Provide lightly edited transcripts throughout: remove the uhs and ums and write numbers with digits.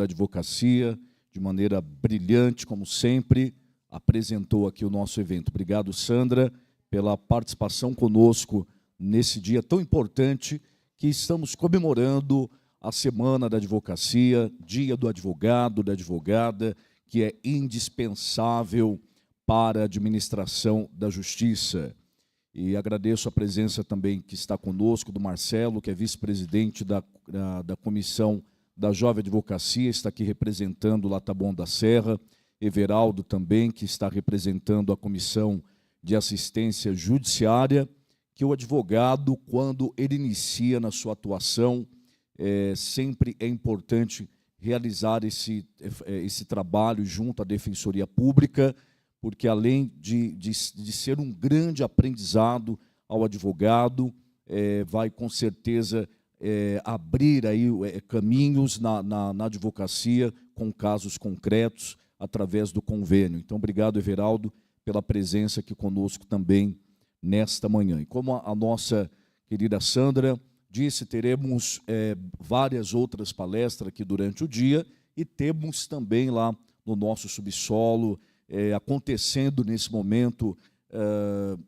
da Advocacia, de maneira brilhante, como sempre, apresentou aqui o nosso evento. Obrigado, Sandra, pela participação conosco nesse dia tão importante que estamos comemorando a Semana da Advocacia, Dia do Advogado, da Advogada, que é indispensável para a administração da Justiça. E agradeço a presença também que está conosco do Marcelo, que é vice-presidente da Comissão da Jovem Advocacia, está aqui representando lá Taboão da Serra, Everaldo também, que está representando a Comissão de Assistência Judiciária, que o advogado, quando ele inicia na sua atuação, sempre é importante realizar esse trabalho junto à Defensoria Pública, porque além de ser um grande aprendizado ao advogado, vai com certeza abrir aí caminhos na advocacia com casos concretos através do convênio. Então, obrigado, Everaldo, pela presença aqui conosco também nesta manhã. E como a nossa querida Sandra disse, teremos várias outras palestras aqui durante o dia e temos também lá no nosso subsolo, acontecendo nesse momento,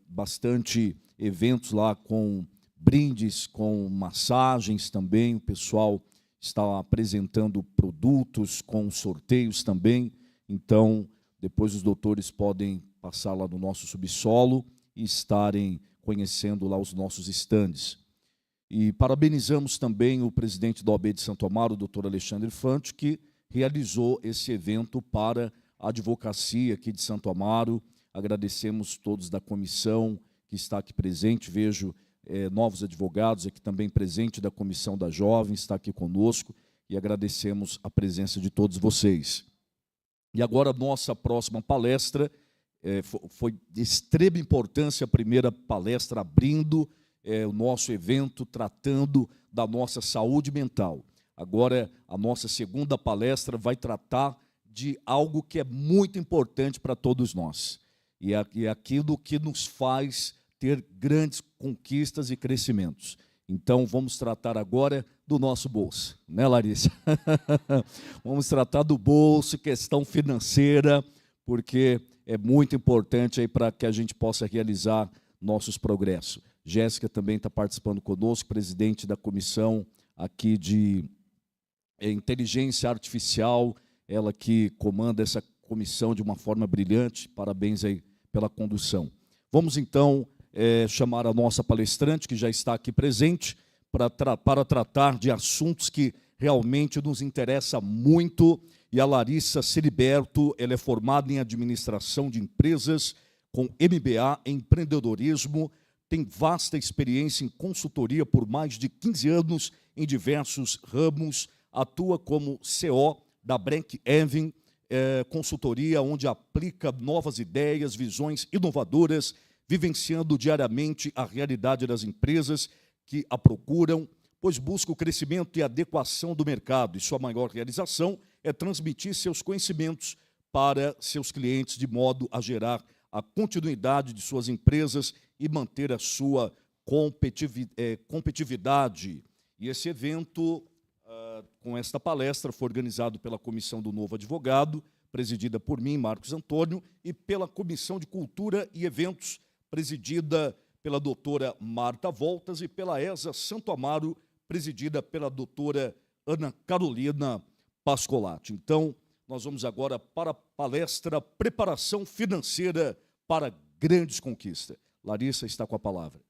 bastante eventos lá com brindes, com massagens também, o pessoal está apresentando produtos com sorteios também, então depois os doutores podem passar lá no nosso subsolo e estarem conhecendo lá os nossos estandes. E parabenizamos também o presidente da OAB de Santo Amaro, o doutor Alexandre Fante, que realizou esse evento para a advocacia aqui de Santo Amaro. Agradecemos todos da comissão que está aqui presente, vejo novos advogados aqui também presente da Comissão da Jovem, está aqui conosco, e agradecemos a presença de todos vocês. E agora a nossa próxima palestra, foi de extrema importância a primeira palestra abrindo o nosso evento, tratando da nossa saúde mental. Agora, a nossa segunda palestra vai tratar de algo que é muito importante para todos nós, e é aquilo que nos faz ter grandes conquistas e crescimentos. Então, vamos tratar agora do nosso bolso, né, Larissa? Vamos tratar do bolso, questão financeira, porque é muito importante aí para que a gente possa realizar nossos progressos. Jéssica também está participando conosco, presidente da comissão aqui de inteligência artificial, ela que comanda essa comissão de uma forma brilhante, parabéns aí pela condução. Vamos então chamar a nossa palestrante, que já está aqui presente, para tratar de assuntos que realmente nos interessam muito, e a Larissa Celiberto, ela é formada em administração de empresas, com MBA em empreendedorismo, tem vasta experiência em consultoria por mais de 15 anos em diversos ramos, atua como CO da Brank Evan, consultoria onde aplica novas ideias, visões inovadoras, vivenciando diariamente a realidade das empresas que a procuram, pois busca o crescimento e adequação do mercado, e sua maior realização é transmitir seus conhecimentos para seus clientes, de modo a gerar a continuidade de suas empresas e manter a sua competitividade. E esse evento, com esta palestra, foi organizado pela Comissão do Novo Advogado, presidida por mim, Marcos Antônio, e pela Comissão de Cultura e Eventos, presidida pela doutora Marta Voltas, e pela ESA Santo Amaro, presidida pela doutora Ana Carolina Pascolati. Então, nós vamos agora para a palestra Preparação Financeira para Grandes Conquistas. Larissa está com a palavra.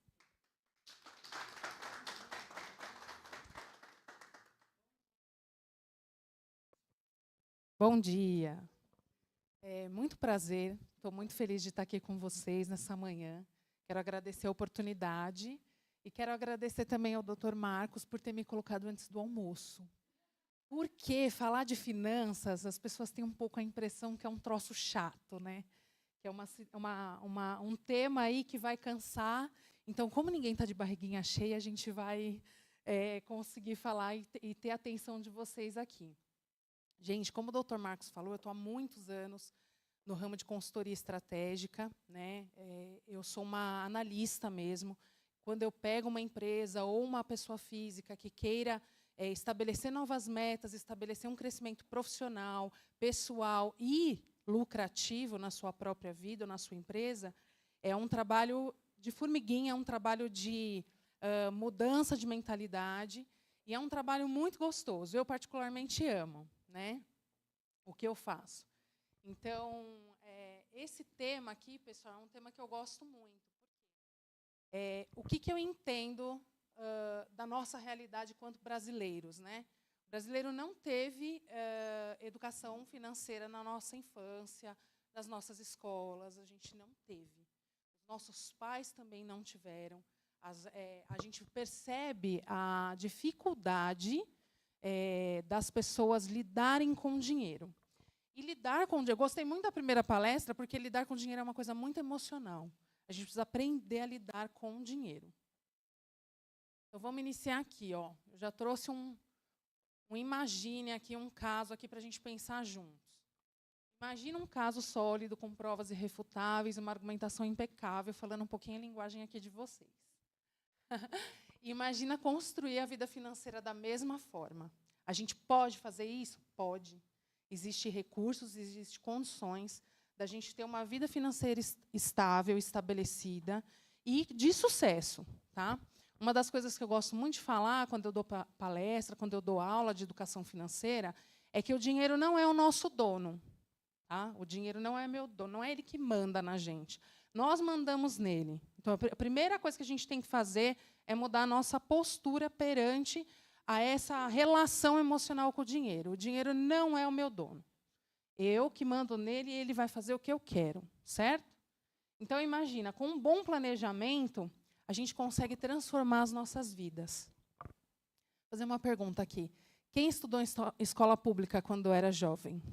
Bom dia. Muito prazer, estou muito feliz de estar aqui com vocês nessa manhã. Quero agradecer a oportunidade e quero agradecer também ao Dr. Marcos por ter me colocado antes do almoço. Porque falar de finanças, as pessoas têm um pouco a impressão que é um troço chato, né? Que é um tema aí que vai cansar. Então, como ninguém está de barriguinha cheia, a gente vai conseguir falar e ter a atenção de vocês aqui. Gente, como o Dr. Marcos falou, eu estou há muitos anos no ramo de consultoria estratégica, né? Eu sou uma analista mesmo. Quando eu pego uma empresa ou uma pessoa física que queira estabelecer novas metas, estabelecer um crescimento profissional, pessoal e lucrativo na sua própria vida, ou na sua empresa, é um trabalho de formiguinha, é um trabalho de mudança de mentalidade, e é um trabalho muito gostoso. Eu, particularmente, amo, né, o que eu faço. Então, esse tema aqui, pessoal, é um tema que eu gosto muito. O que eu entendo da nossa realidade enquanto brasileiros, né? O brasileiro não teve educação financeira na nossa infância, nas nossas escolas, a gente não teve. Os nossos pais também não tiveram. A gente percebe a dificuldade das pessoas lidarem com dinheiro. E lidar com dinheiro, eu gostei muito da primeira palestra, porque lidar com dinheiro é uma coisa muito emocional. A gente precisa aprender a lidar com o dinheiro. Então, vamos iniciar aqui. Ó. Eu já trouxe um imagine aqui, um caso aqui para a gente pensar juntos. Imagina um caso sólido, com provas irrefutáveis, uma argumentação impecável, falando um pouquinho a linguagem aqui de vocês. Imagina construir a vida financeira da mesma forma. A gente pode fazer isso? Pode. Existem recursos, existem condições da gente ter uma vida financeira estável, estabelecida e de sucesso. Tá? Uma das coisas que eu gosto muito de falar quando eu dou palestra, quando eu dou aula de educação financeira, é que o dinheiro não é o nosso dono. Tá? O dinheiro não é meu dono, não é ele que manda na gente. Nós mandamos nele. Então, a primeira coisa que a gente tem que fazer é mudar a nossa postura perante a essa relação emocional com o dinheiro. O dinheiro não é o meu dono. Eu que mando nele e ele vai fazer o que eu quero, certo? Então, imagina, com um bom planejamento, a gente consegue transformar as nossas vidas. Vou fazer uma pergunta aqui. Quem estudou em escola pública quando era jovem?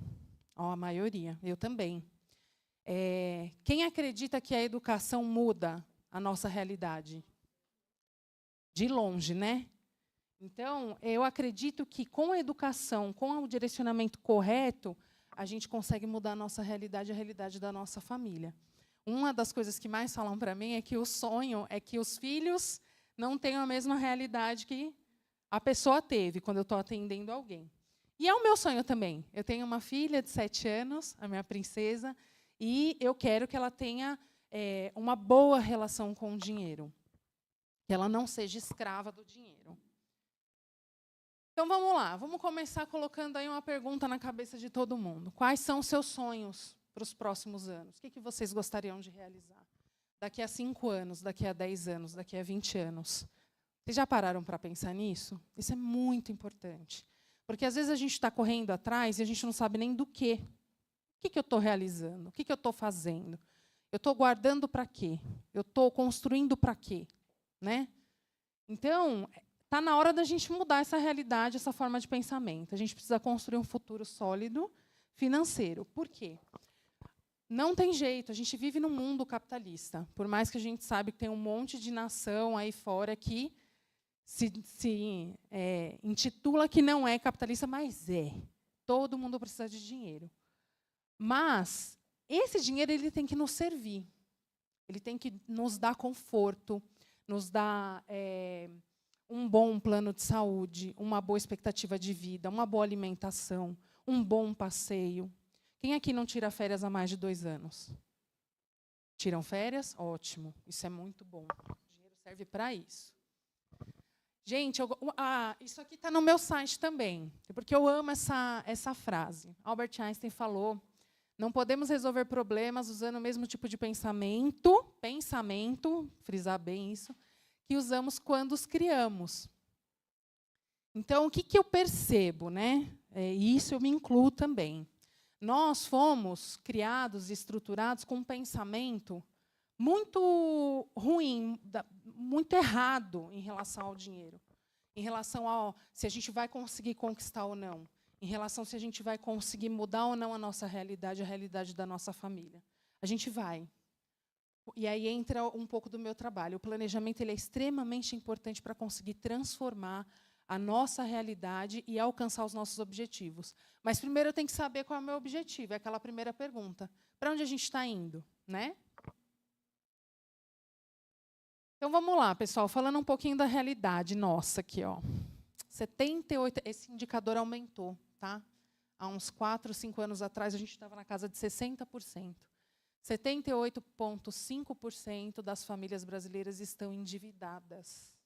Oh, a maioria, eu também. Quem acredita que a educação muda a nossa realidade? De longe, né? Então, eu acredito que com a educação, com o direcionamento correto, a gente consegue mudar a nossa realidade, a realidade da nossa família. Uma das coisas que mais falam para mim é que o sonho é que os filhos não tenham a mesma realidade que a pessoa teve quando eu estou atendendo alguém. E é o meu sonho também. Eu tenho uma filha de 7 anos, a minha princesa, e eu quero que ela tenha uma boa relação com o dinheiro. Que ela não seja escrava do dinheiro. Então, vamos lá. Vamos começar colocando aí uma pergunta na cabeça de todo mundo. Quais são os seus sonhos para os próximos anos? O que vocês gostariam de realizar? Daqui a 5 anos, daqui a 10 anos, daqui a 20 anos. Vocês já pararam para pensar nisso? Isso é muito importante. Porque, às vezes, a gente está correndo atrás e a gente não sabe nem do quê. O que eu estou realizando? O que eu estou fazendo? Eu estou guardando para quê? Eu estou construindo para quê? Né? Então, está na hora da gente mudar essa realidade, essa forma de pensamento. A gente precisa construir um futuro sólido financeiro. Por quê? Não tem jeito, a gente vive num mundo capitalista. Por mais que a gente sabe que tem um monte de nação aí fora que se intitula que não é capitalista, mas é. Todo mundo precisa de dinheiro. Mas esse dinheiro ele tem que nos servir. Ele tem que nos dar conforto, nos dar um bom plano de saúde, uma boa expectativa de vida, uma boa alimentação, um bom passeio. Quem aqui não tira férias há mais de 2 anos? Tiram férias? Ótimo. Isso é muito bom. O dinheiro serve para isso. Gente, isso aqui está no meu site também, porque eu amo essa frase. Albert Einstein falou, não podemos resolver problemas usando o mesmo tipo de pensamento, frisar bem isso, que usamos quando os criamos. Então, o que eu percebo? Né? E isso eu me incluo também. Nós fomos criados e estruturados com um pensamento muito ruim, muito errado em relação ao dinheiro, em relação ao se a gente vai conseguir conquistar ou não, em relação se a gente vai conseguir mudar ou não a nossa realidade, a realidade da nossa família. A gente vai. E aí entra um pouco do meu trabalho. O planejamento ele é extremamente importante para conseguir transformar a nossa realidade e alcançar os nossos objetivos. Mas primeiro eu tenho que saber qual é o meu objetivo, é aquela primeira pergunta. Para onde a gente está indo? Né? Então, vamos lá, pessoal, falando um pouquinho da realidade nossa aqui. Ó. 78, esse indicador aumentou, tá? Há uns 4, 5 anos atrás, a gente estava na casa de 60%. 78,5% das famílias brasileiras estão endividadas.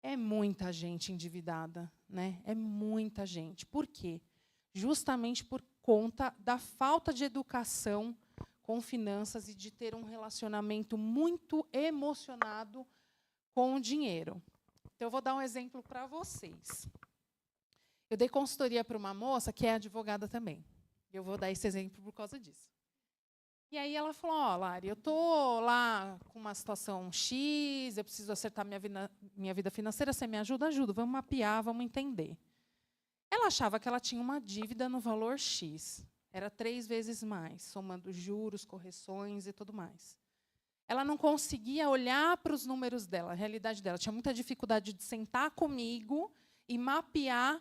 É muita gente endividada, né? É muita gente. Por quê? Justamente por conta da falta de educação com finanças e de ter um relacionamento muito emocionado com o dinheiro. Então, eu vou dar um exemplo para vocês. Eu dei consultoria para uma moça que é advogada também. Eu vou dar esse exemplo por causa disso. E aí ela falou, ó, Lari, eu estou lá com uma situação X, eu preciso acertar minha vida financeira, você me ajuda? Ajudo, vamos mapear, vamos entender. Ela achava que ela tinha uma dívida no valor X. Era 3 vezes mais, somando juros, correções e tudo mais. Ela não conseguia olhar para os números dela, a realidade dela. Tinha muita dificuldade de sentar comigo e mapear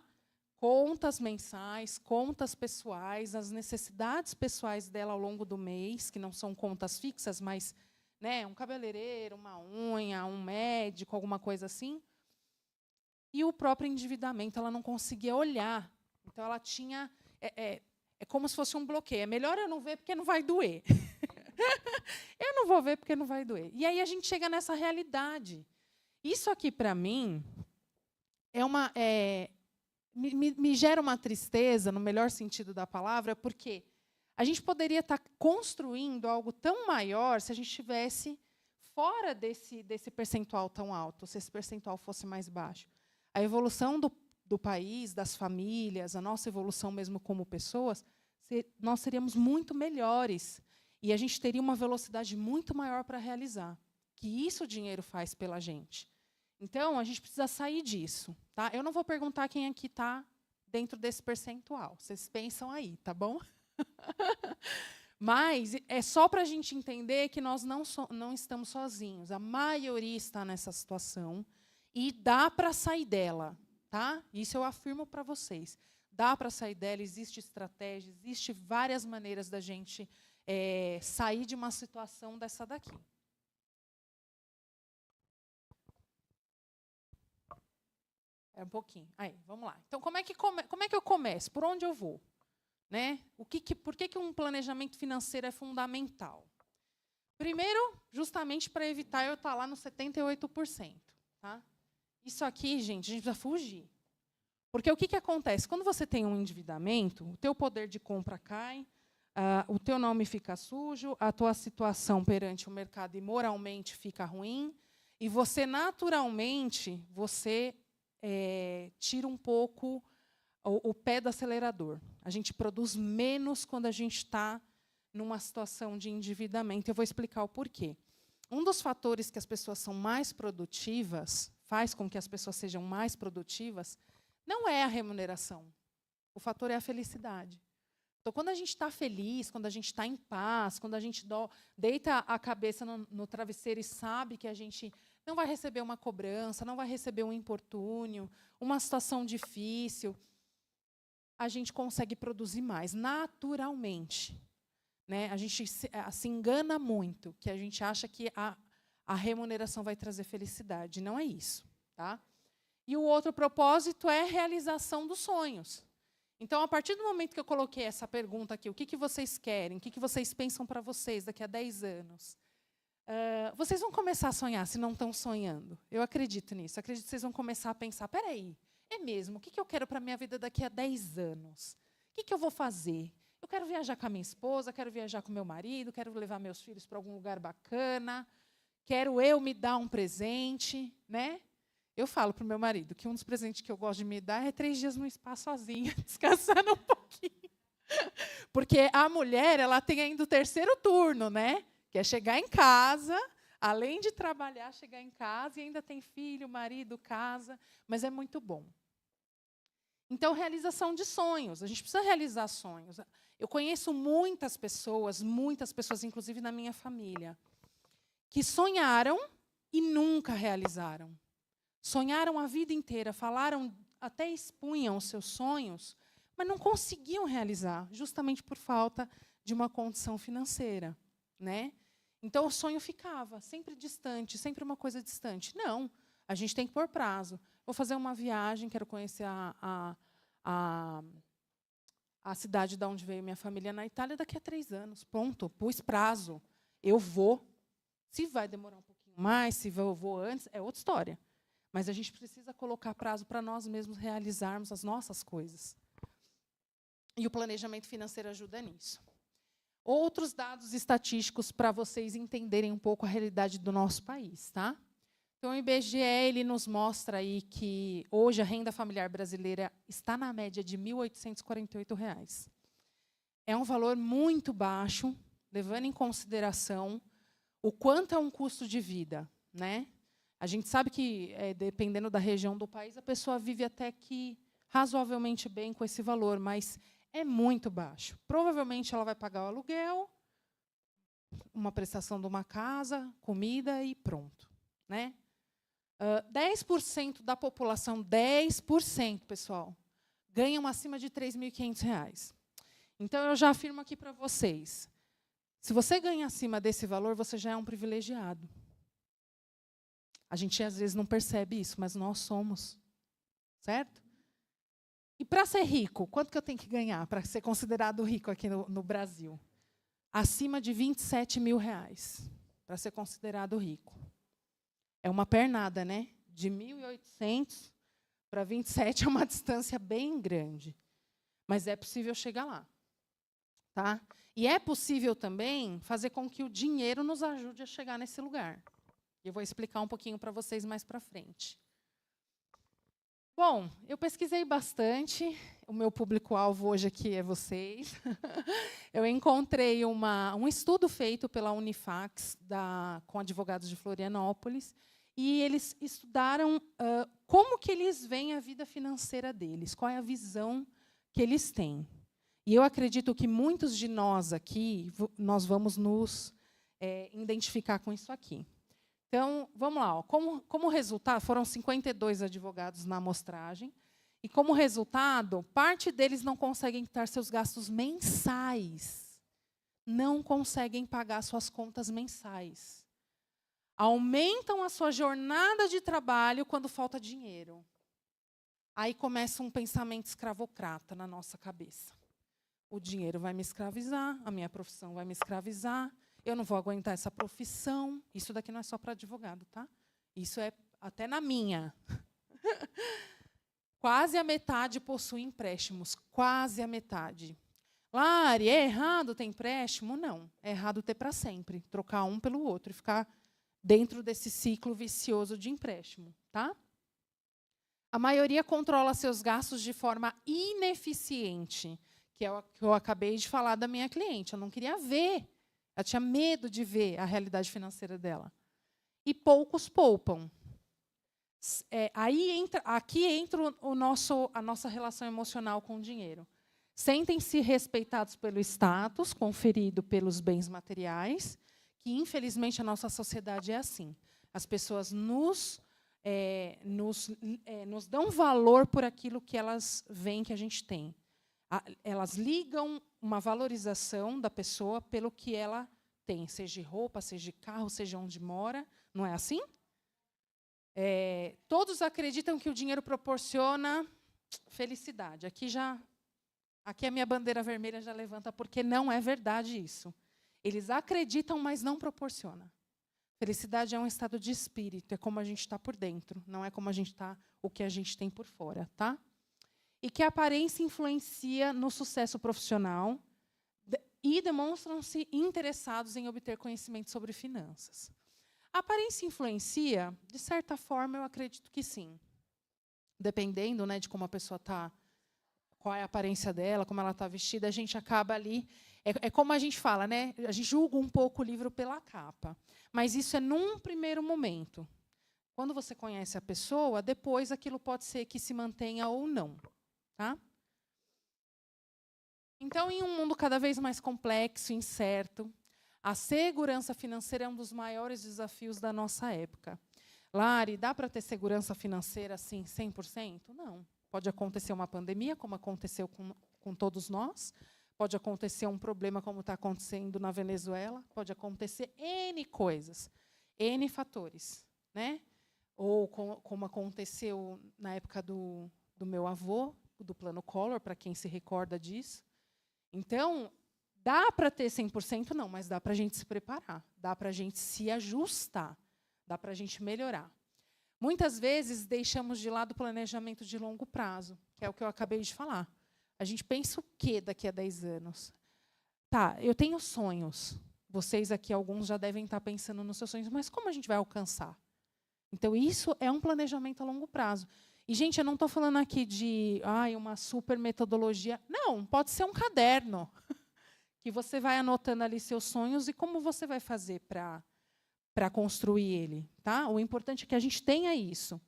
contas mensais, contas pessoais, as necessidades pessoais dela ao longo do mês, que não são contas fixas, mas, né, um cabeleireiro, uma unha, um médico, alguma coisa assim. E o próprio endividamento, ela não conseguia olhar. Então, ela tinha... É como se fosse um bloqueio. É melhor eu não ver porque não vai doer. Eu não vou ver porque não vai doer. E aí a gente chega nessa realidade. Isso aqui, para mim, me gera uma tristeza, no melhor sentido da palavra, porque a gente poderia estar construindo algo tão maior se a gente estivesse fora desse percentual tão alto, se esse percentual fosse mais baixo. A evolução do país, das famílias, a nossa evolução mesmo como pessoas, nós seríamos muito melhores. E a gente teria uma velocidade muito maior para realizar. Que isso o dinheiro faz pela gente. Então, a gente precisa sair disso. Tá? Eu não vou perguntar quem aqui está dentro desse percentual. Vocês pensam aí, tá bom? Mas é só para a gente entender que nós não estamos sozinhos. A maioria está nessa situação e dá para sair dela. Tá? Isso eu afirmo para vocês. Dá para sair dela, existe estratégia, existe várias maneiras da gente sair de uma situação dessa daqui. Um pouquinho. Aí, vamos lá. Então, como é que eu começo? Por onde eu vou? Né? Por que um planejamento financeiro é fundamental? Primeiro, justamente para evitar eu estar lá no 78%. Tá? Isso aqui, gente, a gente precisa fugir. Porque o que acontece? Quando você tem um endividamento, o teu poder de compra cai, o teu nome fica sujo, a tua situação perante o mercado e moralmente fica ruim, e você, naturalmente, tira um pouco o pé do acelerador. A gente produz menos quando a gente está numa situação de endividamento. Eu vou explicar o porquê. Um dos fatores que as pessoas são mais produtivas, faz com que as pessoas sejam mais produtivas, não é a remuneração. O fator é a felicidade. Então, quando a gente está feliz, quando a gente está em paz, quando a gente deita a cabeça no travesseiro e sabe que a gente não vai receber uma cobrança, não vai receber um importúnio, uma situação difícil, a gente consegue produzir mais, naturalmente. Né? A gente se engana muito, que a gente acha que a remuneração vai trazer felicidade. Não é isso. Tá? E o outro propósito é a realização dos sonhos. Então, a partir do momento que eu coloquei essa pergunta aqui, o que vocês querem, o que vocês pensam para vocês daqui a 10 anos, vocês vão começar a sonhar, se não estão sonhando. Eu acredito nisso. Acredito que vocês vão começar a pensar, peraí, é mesmo, o que eu quero para a minha vida daqui a 10 anos? O que eu vou fazer? Eu quero viajar com a minha esposa, quero viajar com meu marido, quero levar meus filhos para algum lugar bacana, quero eu me dar um presente, né? Eu falo para o meu marido que um dos presentes que eu gosto de me dar é 3 dias no spa sozinha, descansando um pouquinho. Porque a mulher, ela tem ainda o 3º turno, né? Que é chegar em casa, além de trabalhar, chegar em casa e ainda tem filho, marido, casa, mas é muito bom. Então, realização de sonhos. A gente precisa realizar sonhos. Eu conheço muitas pessoas, inclusive na minha família, que sonharam e nunca realizaram. Sonharam a vida inteira, falaram, até expunham os seus sonhos, mas não conseguiam realizar, justamente por falta de uma condição financeira. Né? Então, o sonho ficava sempre distante, sempre uma coisa distante. Não, a gente tem que pôr prazo. vou fazer uma viagem, quero conhecer a cidade de onde veio minha família na Itália daqui a 3 anos. Ponto, pus prazo. Eu vou. Se vai demorar um pouquinho mais, se eu vou antes, é outra história. Mas a gente precisa colocar prazo para nós mesmos realizarmos as nossas coisas. E o planejamento financeiro ajuda nisso. Outros dados estatísticos para vocês entenderem um pouco a realidade do nosso país, tá? Então, o IBGE ele nos mostra aí que hoje a renda familiar brasileira está na média de R$ 1.848. É um valor muito baixo, levando em consideração o quanto é um custo de vida, né? A gente sabe que, dependendo da região do país, a pessoa vive até que razoavelmente bem com esse valor, mas é muito baixo. Provavelmente ela vai pagar o aluguel, uma prestação de uma casa, comida e pronto, né? 10% da população, 10%, pessoal, ganham acima de R$ 3.500. Então, eu já afirmo aqui para vocês, se você ganha acima desse valor, você já é um privilegiado. A gente, às vezes, não percebe isso, mas nós somos. Certo? E para ser rico, quanto que eu tenho que ganhar para ser considerado rico aqui no Brasil? Acima de R$ 27.000 para ser considerado rico. É uma pernada, né? De 1.800 para 27 é uma distância bem grande. Mas é possível chegar lá. Tá? E é possível também fazer com que o dinheiro nos ajude a chegar nesse lugar. Eu vou explicar um pouquinho para vocês mais para frente. Bom, eu pesquisei bastante. O meu público-alvo hoje aqui é vocês. Eu encontrei um estudo feito pela Unifax, com advogados de Florianópolis, e eles estudaram como que eles veem a vida financeira deles, qual é a visão que eles têm. E eu acredito que muitos de nós aqui, nós vamos nos identificar com isso aqui. Então, vamos lá. Ó. Como resultado, foram 52 advogados na amostragem, e, como resultado, parte deles não conseguem quitar seus gastos mensais, não conseguem pagar suas contas mensais. Aumentam a sua jornada de trabalho quando falta dinheiro. Aí começa um pensamento escravocrata na nossa cabeça. O dinheiro vai me escravizar, a minha profissão vai me escravizar, eu não vou aguentar essa profissão. Isso daqui não é só para advogado, tá? Isso é até na minha. Quase a metade possui empréstimos, quase a metade. Lari, é errado ter empréstimo? Não, é errado ter para sempre, trocar um pelo outro e ficar dentro desse ciclo vicioso de empréstimo, tá? A maioria controla seus gastos de forma ineficiente, que é o que eu acabei de falar da minha cliente. Eu não queria ver, ela tinha medo de ver a realidade financeira dela. E poucos poupam. Aqui entra a nossa relação emocional com o dinheiro. Sentem-se respeitados pelo status conferido pelos bens materiais, que, infelizmente, a nossa sociedade é assim. As pessoas nos dão valor por aquilo que elas veem que a gente tem. Elas ligam uma valorização da pessoa pelo que ela tem, seja de roupa, seja de carro, seja onde mora. Não é assim? Todos acreditam que o dinheiro proporciona felicidade. Aqui a minha bandeira vermelha já levanta, porque não é verdade isso. Eles acreditam, mas não proporciona. Felicidade é um estado de espírito, é como a gente está por dentro, não é como a gente está, o que a gente tem por fora, tá? E que a aparência influencia no sucesso profissional e demonstram-se interessados em obter conhecimento sobre finanças. A aparência influencia? De certa forma, eu acredito que sim. Dependendo, né, de como a pessoa está, qual é a aparência dela, como ela está vestida, a gente acaba ali... É como a gente fala, né? A gente julga um pouco o livro pela capa. Mas isso é num primeiro momento. Quando você conhece a pessoa, depois aquilo pode ser que se mantenha ou não. Tá? Então, em um mundo cada vez mais complexo, incerto, a segurança financeira é um dos maiores desafios da nossa época. Lari, dá para ter segurança financeira assim, 100%? Não. Pode acontecer uma pandemia, como aconteceu com todos nós. Pode acontecer um problema como está acontecendo na Venezuela. Pode acontecer N coisas, N fatores. Né? ou como aconteceu na época do meu avô, do Plano Collor, para quem se recorda disso. Então, dá para ter 100%? Não, mas dá para a gente se preparar, dá para a gente se ajustar, dá para a gente melhorar. Muitas vezes, deixamos de lado o planejamento de longo prazo, que é o que eu acabei de falar. A gente pensa o quê daqui a 10 anos? Tá, eu tenho sonhos. Vocês aqui, alguns, já devem estar pensando nos seus sonhos, mas como a gente vai alcançar? Então, isso é um planejamento a longo prazo. E, gente, eu não estou falando aqui de uma super metodologia. Não, pode ser um caderno, que você vai anotando ali seus sonhos e como você vai fazer para construir ele. Tá? O importante é que a gente tenha isso.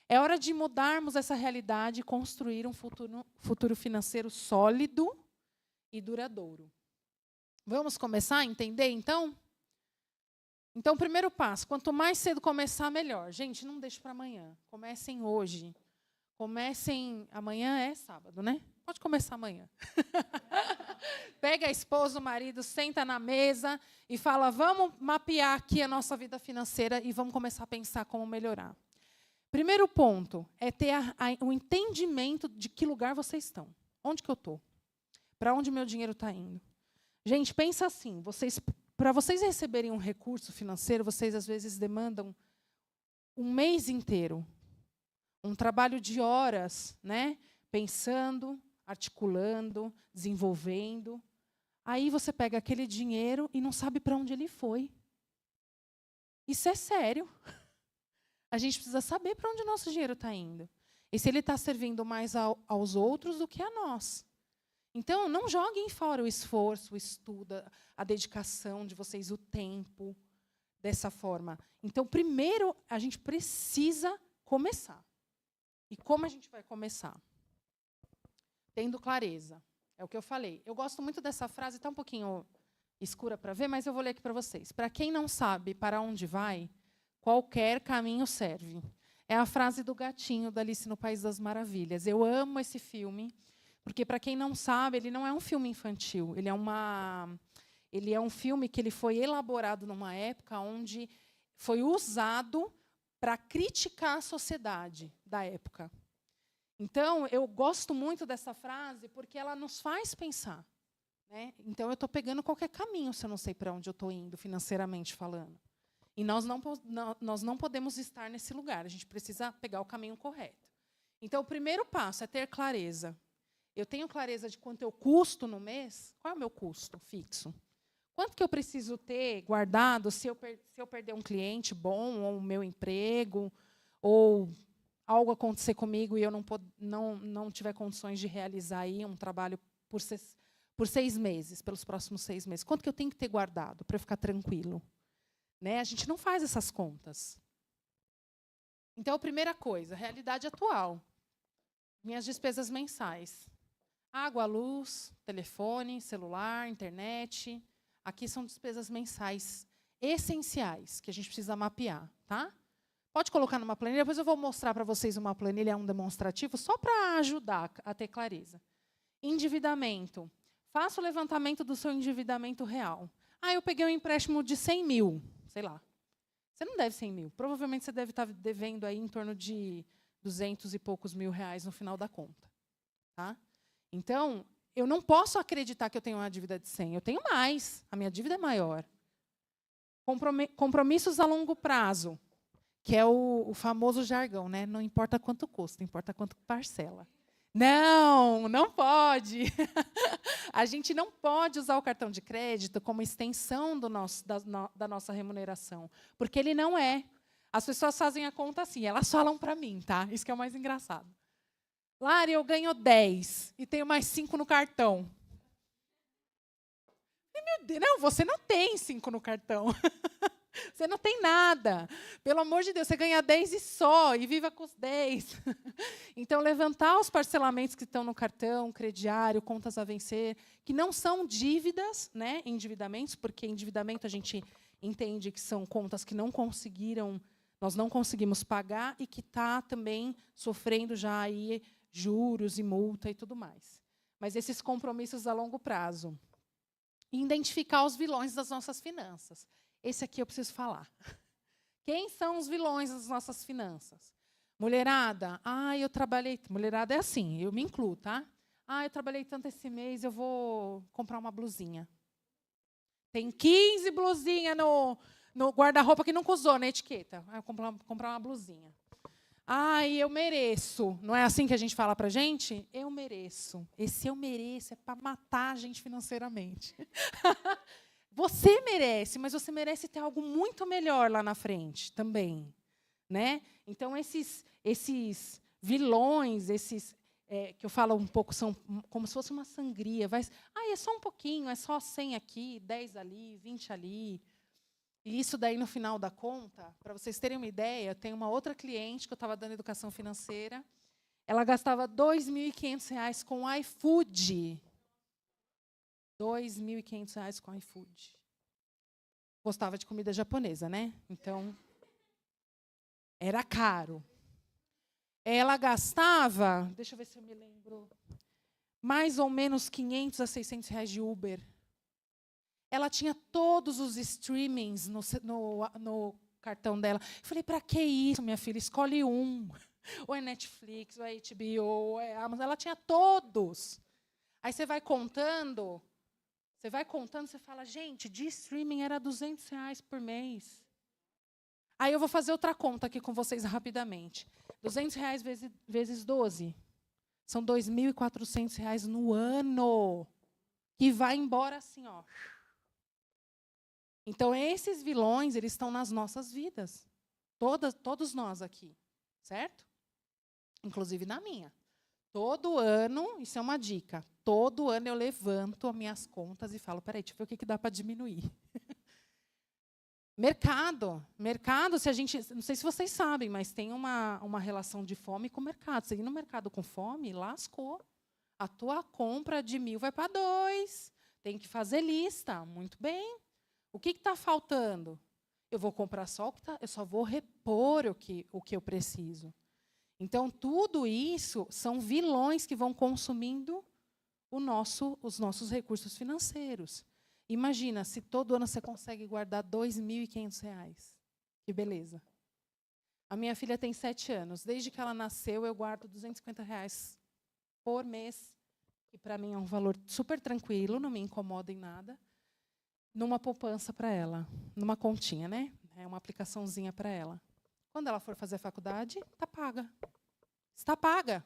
É hora de mudarmos essa realidade e construir um futuro financeiro sólido e duradouro. Vamos começar a entender, então? Então, primeiro passo, quanto mais cedo começar, melhor. Gente, não deixe para amanhã. Comecem hoje. Comecem... Amanhã é sábado, né? Pode começar amanhã. Pega a esposa, o marido, senta na mesa e fala, vamos mapear aqui a nossa vida financeira e vamos começar a pensar como melhorar. Primeiro ponto é ter o entendimento de que lugar vocês estão. Onde que eu estou? Para onde meu dinheiro está indo? Gente, pensa assim, para vocês receberem um recurso financeiro, vocês às vezes demandam um mês inteiro, um trabalho de horas, né? Pensando, articulando, desenvolvendo. Aí você pega aquele dinheiro e não sabe para onde ele foi. Isso é sério. A gente precisa saber para onde o nosso dinheiro está indo. E se ele está servindo mais aos outros do que a nós. Então, não joguem fora o esforço, o estudo, a dedicação de vocês, o tempo, dessa forma. Então, primeiro, a gente precisa começar. E como a gente vai começar? Tendo clareza. É o que eu falei. Eu gosto muito dessa frase, está um pouquinho escura para ver, mas eu vou ler aqui para vocês. Para quem não sabe para onde vai, qualquer caminho serve. É a frase do gatinho da Alice no País das Maravilhas. Eu amo esse filme. Porque, para quem não sabe, ele não é um filme infantil. Ele é um filme que ele foi elaborado numa época onde foi usado para criticar a sociedade da época. Então, eu gosto muito dessa frase porque ela nos faz pensar. Né? Então, eu estou pegando qualquer caminho se eu não sei para onde eu estou indo, financeiramente falando. E nós não podemos estar nesse lugar. A gente precisa pegar o caminho correto. Então, o primeiro passo é ter clareza. Eu tenho clareza de quanto eu custo no mês? Qual é o meu custo fixo? Quanto que eu preciso ter guardado se eu perder um cliente bom, ou o meu emprego, ou algo acontecer comigo e eu não tiver condições de realizar aí um trabalho por 6 meses, pelos próximos 6 meses? Quanto que eu tenho que ter guardado para eu ficar tranquilo? Né? A gente não faz essas contas. Então, a primeira coisa, realidade atual. Minhas despesas mensais. Água, luz, telefone, celular, internet. Aqui são despesas mensais essenciais que a gente precisa mapear. Tá? Pode colocar numa planilha, depois eu vou mostrar para vocês uma planilha, um demonstrativo, só para ajudar a ter clareza. Endividamento. Faça o levantamento do seu endividamento real. Eu peguei um empréstimo de 100 mil, sei lá. Você não deve 100 mil. Provavelmente você deve estar devendo aí em torno de 200 e poucos mil reais no final da conta. Tá? Então, eu não posso acreditar que eu tenho uma dívida de 100. Eu tenho mais. A minha dívida é maior. Compromissos a longo prazo, que é o famoso jargão, né? Não importa quanto custa, importa quanto parcela. Não pode. A gente não pode usar o cartão de crédito como extensão da nossa remuneração, porque ele não é. As pessoas fazem a conta assim, elas falam para mim, tá? Isso que é o mais engraçado. Lari, eu ganho 10 e tenho mais 5 no cartão. Meu Deus, não, você não tem 5 no cartão. Você não tem nada. Pelo amor de Deus, você ganha 10 e só, e viva com os 10. Então, levantar os parcelamentos que estão no cartão, crediário, contas a vencer, que não são dívidas, né, endividamentos, porque endividamento a gente entende que são contas que nós não conseguimos pagar e que está também sofrendo já aí juros e multa e tudo mais. Mas esses compromissos a longo prazo. E identificar os vilões das nossas finanças. Esse aqui eu preciso falar. Quem são os vilões das nossas finanças? Mulherada, eu trabalhei... Mulherada é assim, eu me incluo, tá? Eu trabalhei tanto esse mês, eu vou comprar uma blusinha. Tem 15 blusinhas no guarda-roupa que nunca usou na etiqueta. Eu comprar uma blusinha. Eu mereço. Não é assim que a gente fala pra gente? Eu mereço. Esse eu mereço é para matar a gente financeiramente. Você merece, mas você merece ter algo muito melhor lá na frente também, né? Então esses vilões, que eu falo um pouco, são como se fosse uma sangria. É só um pouquinho, é só 100 aqui, 10 ali, 20 ali. E isso daí, no final da conta, para vocês terem uma ideia, tem uma outra cliente que eu estava dando educação financeira, ela gastava R$ 2.500 com iFood. R$ 2.500 com iFood. Gostava de comida japonesa, né? Então, era caro. Ela gastava, deixa eu ver se eu me lembro, mais ou menos R$ 500 a R$ 600 de Uber. Ela tinha todos os streamings no cartão dela. Eu falei, para que isso, minha filha? Escolhe um. Ou é Netflix, ou é HBO, ou é Amazon. Ela tinha todos. Aí você vai contando, você fala, gente, de streaming era R$ 200 por mês. Aí eu vou fazer outra conta aqui com vocês rapidamente. R$ 200 vezes 12. São R$ 2.400 no ano. Que vai embora assim, ó. Então, esses vilões, eles estão nas nossas vidas. Todos nós aqui, certo? Inclusive na minha. Todo ano, isso é uma dica, todo ano eu levanto as minhas contas e falo, peraí, deixa eu ver o que dá para diminuir. Mercado, se a gente, não sei se vocês sabem, mas tem uma relação de fome com o mercado. Você ir no mercado com fome, lascou. A tua compra de 1.000 vai para 2. Tem que fazer lista, muito bem. O que está faltando? Eu vou comprar só o que eu só vou repor o que eu preciso. Então, tudo isso são vilões que vão consumindo os nossos recursos financeiros. Imagina, se todo ano você consegue guardar R$ 2.500. Que beleza. A minha filha tem 7 anos. Desde que ela nasceu, eu guardo R$ 250 por mês. E, para mim, é um valor super tranquilo, não me incomoda em nada. Numa poupança para ela, numa continha, né? É uma aplicaçãozinha para ela. Quando ela for fazer a faculdade, está paga. Está paga.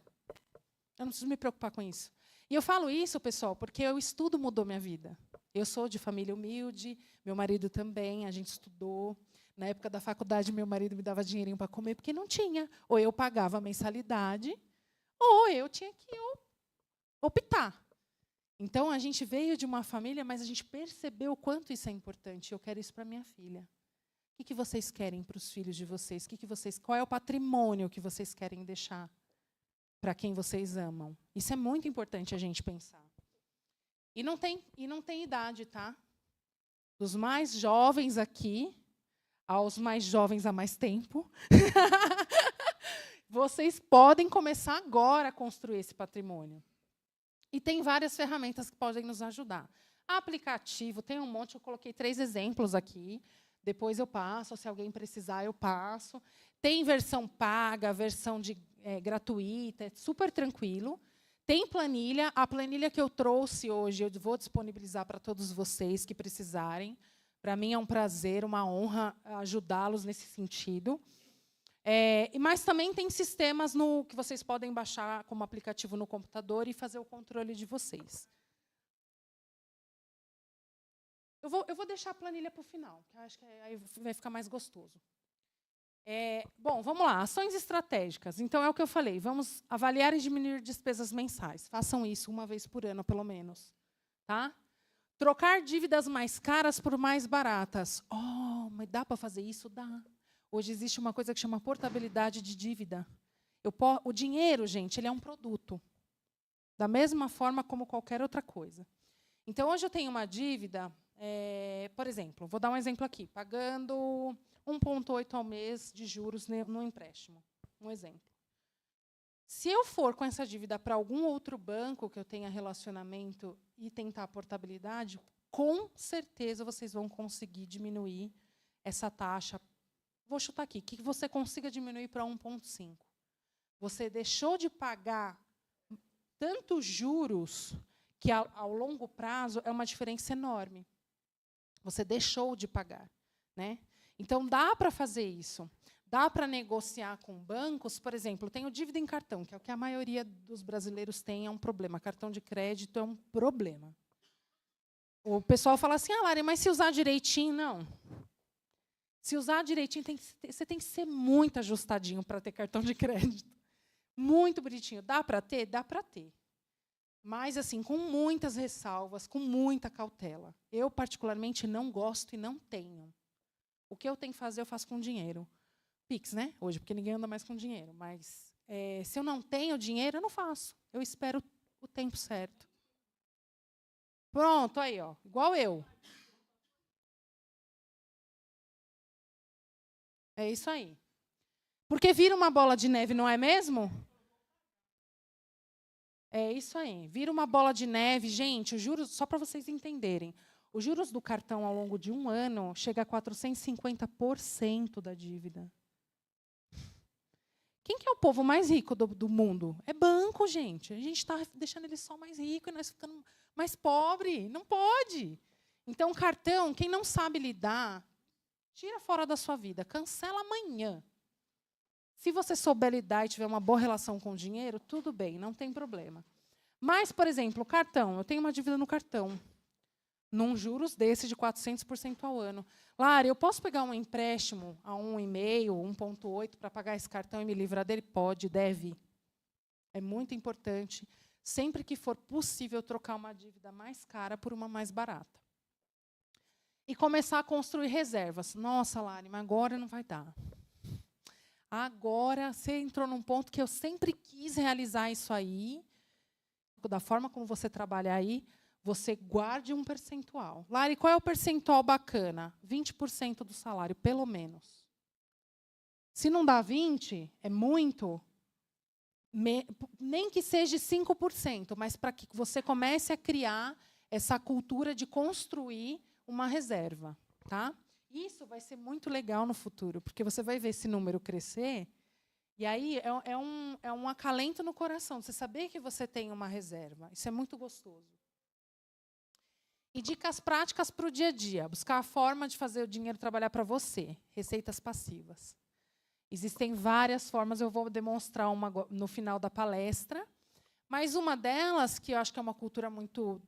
Eu não preciso me preocupar com isso. E eu falo isso, pessoal, porque o estudo mudou minha vida. Eu sou de família humilde, meu marido também, a gente estudou. Na época da faculdade, meu marido me dava dinheirinho para comer, porque não tinha. Ou eu pagava a mensalidade, ou eu tinha que optar. Então, a gente veio de uma família, mas a gente percebeu o quanto isso é importante. Eu quero isso para minha filha. O que vocês querem para os filhos de vocês? Qual é o patrimônio que vocês querem deixar para quem vocês amam? Isso é muito importante a gente pensar. E não tem idade, tá? Dos mais jovens aqui aos mais jovens há mais tempo. Vocês podem começar agora a construir esse patrimônio. E tem várias ferramentas que podem nos ajudar. Aplicativo, tem um monte, eu coloquei 3 exemplos aqui. Depois eu passo, se alguém precisar, eu passo. Tem versão paga, versão gratuita, é super tranquilo. Tem planilha, a planilha que eu trouxe hoje, eu vou disponibilizar para todos vocês que precisarem. Para mim é um prazer, uma honra ajudá-los nesse sentido. Mas também tem sistemas que vocês podem baixar como aplicativo no computador e fazer o controle de vocês. Eu vou deixar a planilha para o final, que eu acho que aí vai ficar mais gostoso. Bom, vamos lá. Ações estratégicas. Então, é o que eu falei. Vamos avaliar e diminuir despesas mensais. Façam isso uma vez por ano, pelo menos. Tá? Trocar dívidas mais caras por mais baratas. Mas dá para fazer isso? Dá. Hoje existe uma coisa que chama portabilidade de dívida. O dinheiro, gente, ele é um produto. Da mesma forma como qualquer outra coisa. Então, hoje eu tenho uma dívida, por exemplo, vou dar um exemplo aqui, pagando 1,8 ao mês de juros no empréstimo. Um exemplo. Se eu for com essa dívida para algum outro banco que eu tenha relacionamento e tentar a portabilidade, com certeza vocês vão conseguir diminuir essa taxa vou chutar aqui, que você consiga diminuir para 1,5. Você deixou de pagar tantos juros que, ao longo prazo, é uma diferença enorme. Você deixou de pagar, né? Então, dá para fazer isso. Dá para negociar com bancos, por exemplo, tem o dívida em cartão, que é o que a maioria dos brasileiros tem, é um problema. Cartão de crédito é um problema. O pessoal fala assim, Lari, mas se usar direitinho, não. Se usar direitinho, você tem que ser muito ajustadinho para ter cartão de crédito. Muito bonitinho. Dá para ter? Dá para ter. Mas, assim, com muitas ressalvas, com muita cautela. Eu, particularmente, não gosto e não tenho. O que eu tenho que fazer, eu faço com dinheiro. Pix, né? Hoje, porque ninguém anda mais com dinheiro. Mas, se eu não tenho dinheiro, eu não faço. Eu espero o tempo certo. Pronto, aí, ó, igual eu. É isso aí. Porque vira uma bola de neve, não é mesmo? É isso aí. Vira uma bola de neve. Gente, os juros, só para vocês entenderem, os juros do cartão ao longo de um ano chega a 450% da dívida. Quem que é o povo mais rico do mundo? É banco, gente. A gente está deixando eles só mais ricos e nós ficando mais pobres. Não pode. Então, cartão, quem não sabe lidar, tira fora da sua vida. Cancela amanhã. Se você souber lidar e tiver uma boa relação com o dinheiro, tudo bem, não tem problema. Mas, por exemplo, o cartão. Eu tenho uma dívida no cartão, num juros desse de 400% ao ano. Lari, eu posso pegar um empréstimo a 1,5, 1,8 para pagar esse cartão e me livrar dele? Pode, deve. É muito importante, sempre que for possível, trocar uma dívida mais cara por uma mais barata. E começar a construir reservas. Nossa, Lari, mas agora não vai dar. Agora você entrou num ponto que eu sempre quis realizar isso aí. Da forma como você trabalha aí, você guarde um percentual. Lari, qual é o percentual bacana? 20% do salário, pelo menos. Se não dá 20%, é muito, nem que seja 5%, mas para que você comece a criar essa cultura de construir uma reserva. Tá? Isso vai ser muito legal no futuro, porque você vai ver esse número crescer, e aí é um acalento no coração, você saber que você tem uma reserva. Isso é muito gostoso. E dicas práticas para o dia a dia. Buscar a forma de fazer o dinheiro trabalhar para você. Receitas passivas. Existem várias formas, eu vou demonstrar uma no final da palestra. Mas uma delas, que eu acho que é uma cultura muito...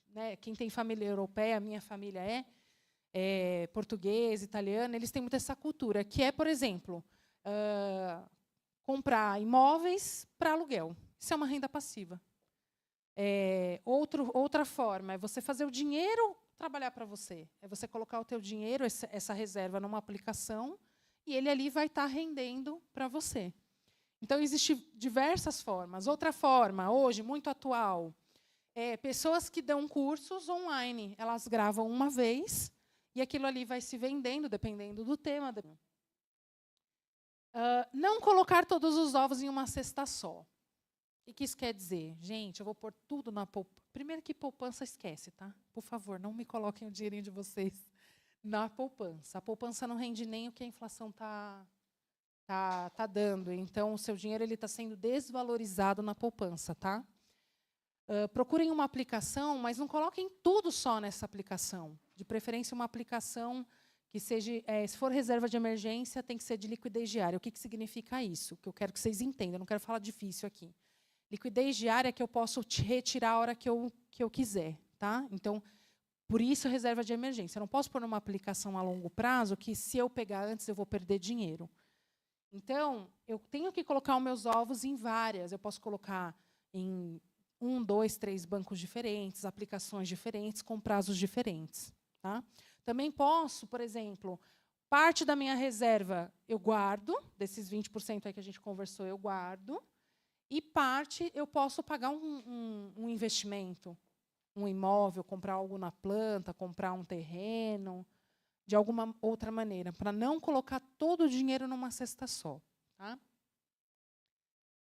né, quem tem família europeia, a minha família é português, italiano, eles têm muito essa cultura, que é, por exemplo, comprar imóveis para aluguel. Isso é uma renda passiva. Outra forma é você fazer o dinheiro trabalhar para você. É você colocar o teu dinheiro, essa reserva, numa aplicação, e ele ali vai estar rendendo para você. Então, existem diversas formas. Outra forma, hoje, muito atual, pessoas que dão cursos online. Elas gravam uma vez, e aquilo ali vai se vendendo, dependendo do tema. Não colocar todos os ovos em uma cesta só. O que isso quer dizer? Gente, eu vou pôr tudo na poupança. Primeiro que poupança esquece, tá? Por favor, não me coloquem o dinheirinho de vocês na poupança. A poupança não rende nem o que a inflação tá dando. Então, o seu dinheiro está sendo desvalorizado na poupança, tá? Procurem uma aplicação, mas não coloquem tudo só nessa aplicação. De preferência, uma aplicação que seja, se for reserva de emergência, tem que ser de liquidez diária. O que significa isso? Que eu quero que vocês entendam, eu não quero falar difícil aqui. Liquidez diária é que eu posso te retirar a hora que eu quiser. Tá? Então, por isso, reserva de emergência. Eu não posso pôr numa aplicação a longo prazo que, se eu pegar antes, eu vou perder dinheiro. Então, eu tenho que colocar os meus ovos em várias. Eu posso colocar em 1, 2, 3 bancos diferentes, aplicações diferentes, com prazos diferentes. Tá? Também posso, por exemplo, parte da minha reserva eu guardo, desses 20% aí que a gente conversou, eu guardo, e parte eu posso pagar um investimento, um imóvel, comprar algo na planta, comprar um terreno, de alguma outra maneira, para não colocar todo o dinheiro numa cesta só. Tá?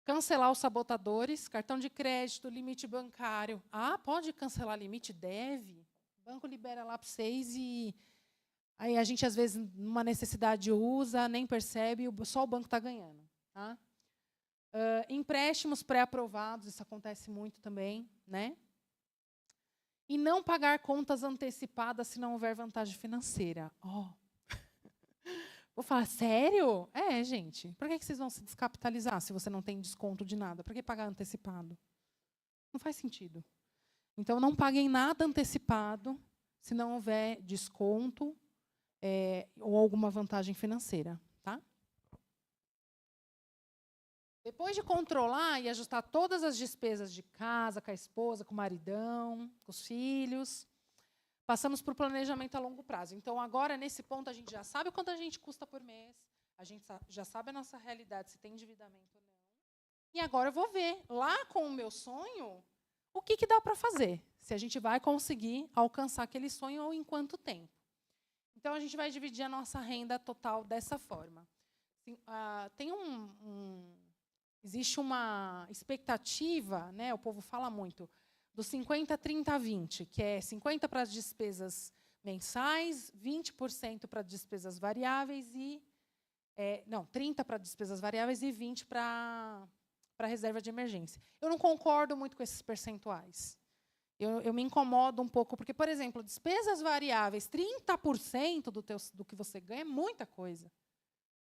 Cancelar os sabotadores, cartão de crédito, limite bancário. Pode cancelar limite? Deve. O banco libera lá para vocês e Aí a gente, às vezes, numa necessidade usa, nem percebe, só o banco está ganhando. Tá? Empréstimos pré-aprovados, isso acontece muito também. Né? E não pagar contas antecipadas se não houver vantagem financeira. Oh. Vou falar, sério? Gente. Por que vocês vão se descapitalizar se você não tem desconto de nada? Por que pagar antecipado? Não faz sentido. Então, não paguem nada antecipado se não houver desconto ou alguma vantagem financeira. Tá? Depois de controlar e ajustar todas as despesas de casa, com a esposa, com o maridão, com os filhos, passamos para o planejamento a longo prazo. Então, agora, nesse ponto, a gente já sabe quanto a gente custa por mês, a gente já sabe a nossa realidade, se tem endividamento ou não. E agora eu vou ver, lá com o meu sonho, o que dá para fazer, se a gente vai conseguir alcançar aquele sonho ou em quanto tempo. Então, a gente vai dividir a nossa renda total dessa forma. Existe uma expectativa, né, o povo fala muito, do 50, 30, 20, que é 50% para as despesas mensais, 20% para despesas variáveis e... 30% para despesas variáveis e 20% para reserva de emergência. Eu não concordo muito com esses percentuais. Eu me incomodo um pouco, porque, por exemplo, despesas variáveis, 30% do que você ganha é muita coisa.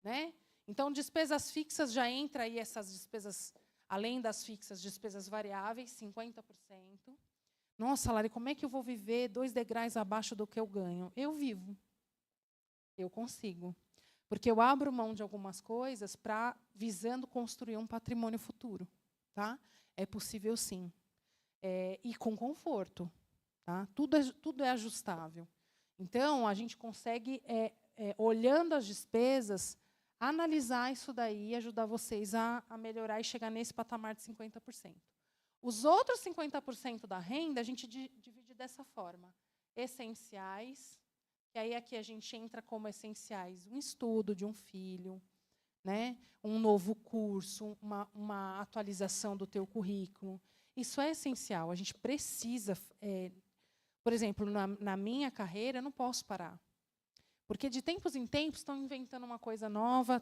Né? Então, despesas fixas já entra aí essas despesas... Além das fixas, despesas variáveis, 50%. Nossa, Lari, como é que eu vou viver 2 degraus abaixo do que eu ganho? Eu vivo. Eu consigo. Porque eu abro mão de algumas coisas visando construir um patrimônio futuro. Tá? É possível, sim. E com conforto. Tá? Tudo é ajustável. Então, a gente consegue, olhando as despesas, analisar isso daí e ajudar vocês a melhorar e chegar nesse patamar de 50%. Os outros 50% da renda, a gente divide dessa forma. Essenciais, que aí aqui a gente entra como essenciais um estudo de um filho, né? Um novo curso, uma atualização do teu currículo. Isso é essencial, a gente precisa... por exemplo, na minha carreira, eu não posso parar. Porque, de tempos em tempos, estão inventando uma coisa nova,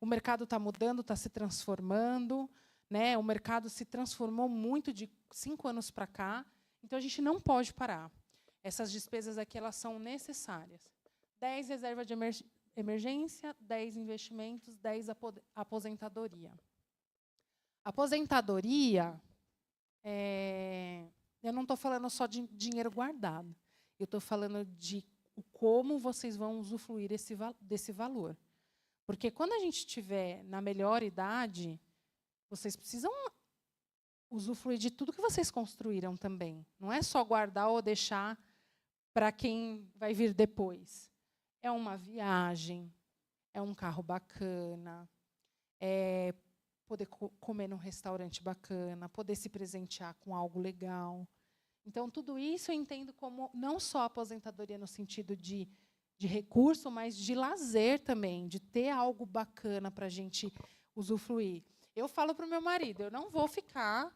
o mercado está mudando, está se transformando. Né? O mercado se transformou muito de 5 anos para cá, então a gente não pode parar. Essas despesas aqui elas são necessárias. 10 reserva de emergência, 10 investimentos, 10 aposentadoria. Aposentadoria, eu não estou falando só de dinheiro guardado, eu estou falando de como vocês vão usufruir desse valor. Porque quando a gente estiver na melhor idade, vocês precisam usufruir de tudo que vocês construíram também. Não é só guardar ou deixar para quem vai vir depois. É uma viagem, é um carro bacana, é poder comer num restaurante bacana, poder se presentear com algo legal. Então, tudo isso eu entendo como não só aposentadoria no sentido de recurso, mas de lazer também, de ter algo bacana para a gente usufruir. Eu falo para o meu marido, eu não vou ficar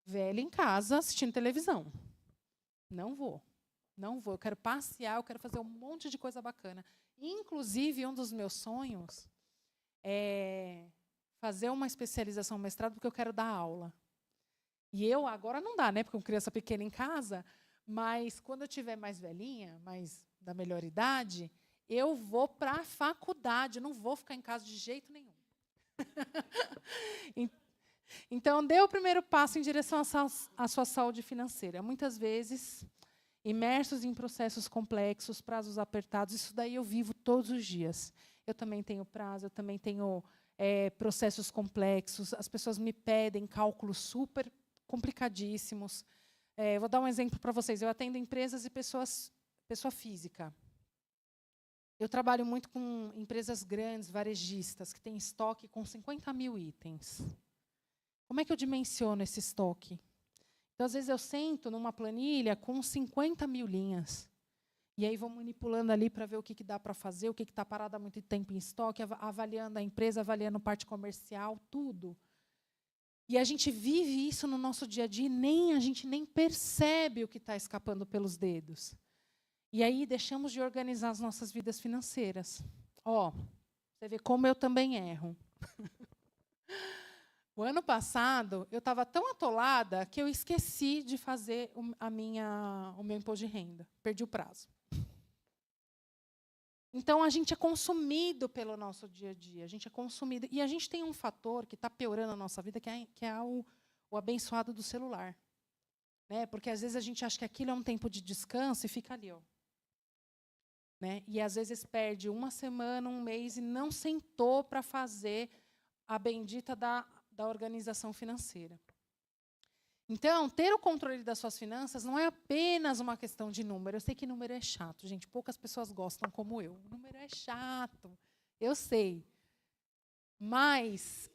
velha em casa assistindo televisão. Não vou. Não vou. Eu quero passear, eu quero fazer um monte de coisa bacana. Inclusive, um dos meus sonhos é fazer uma especialização, um mestrado, porque eu quero dar aula. E eu, agora não dá, né, porque eu criança pequena em casa, mas quando eu tiver mais velhinha, mais da melhor idade, eu vou para a faculdade, não vou ficar em casa de jeito nenhum. Então, dê o primeiro passo em direção à sua saúde financeira. Muitas vezes, imersos em processos complexos, prazos apertados, isso daí eu vivo todos os dias. Eu também tenho prazo, eu também tenho processos complexos, as pessoas me pedem cálculos super complicadíssimos. Vou dar um exemplo para vocês. Eu atendo empresas e pessoa física. Eu trabalho muito com empresas grandes, varejistas, que têm estoque com 50 mil itens. Como é que eu dimensiono esse estoque? Então, às vezes, eu sento numa planilha com 50 mil linhas. E aí vou manipulando ali para ver o que dá para fazer, o que está parado há muito tempo em estoque, avaliando a empresa, avaliando parte comercial, tudo. E a gente vive isso no nosso dia a dia e a gente nem percebe o que está escapando pelos dedos. E aí deixamos de organizar as nossas vidas financeiras. Ó, você vê como eu também erro. O ano passado, eu estava tão atolada que eu esqueci de fazer o meu imposto de renda. Perdi o prazo. Então, a gente é consumido pelo nosso dia a dia. A gente é consumido. E a gente tem um fator que está piorando a nossa vida, que é o abençoado do celular. Né? Porque, às vezes, a gente acha que aquilo é um tempo de descanso e fica ali. Ó. Né? E, às vezes, perde uma semana, um mês e não sentou para fazer a bendita da organização financeira. Então, ter o controle das suas finanças não é apenas uma questão de número. Eu sei que número é chato, gente. Poucas pessoas gostam como eu. O número é chato, eu sei. Mas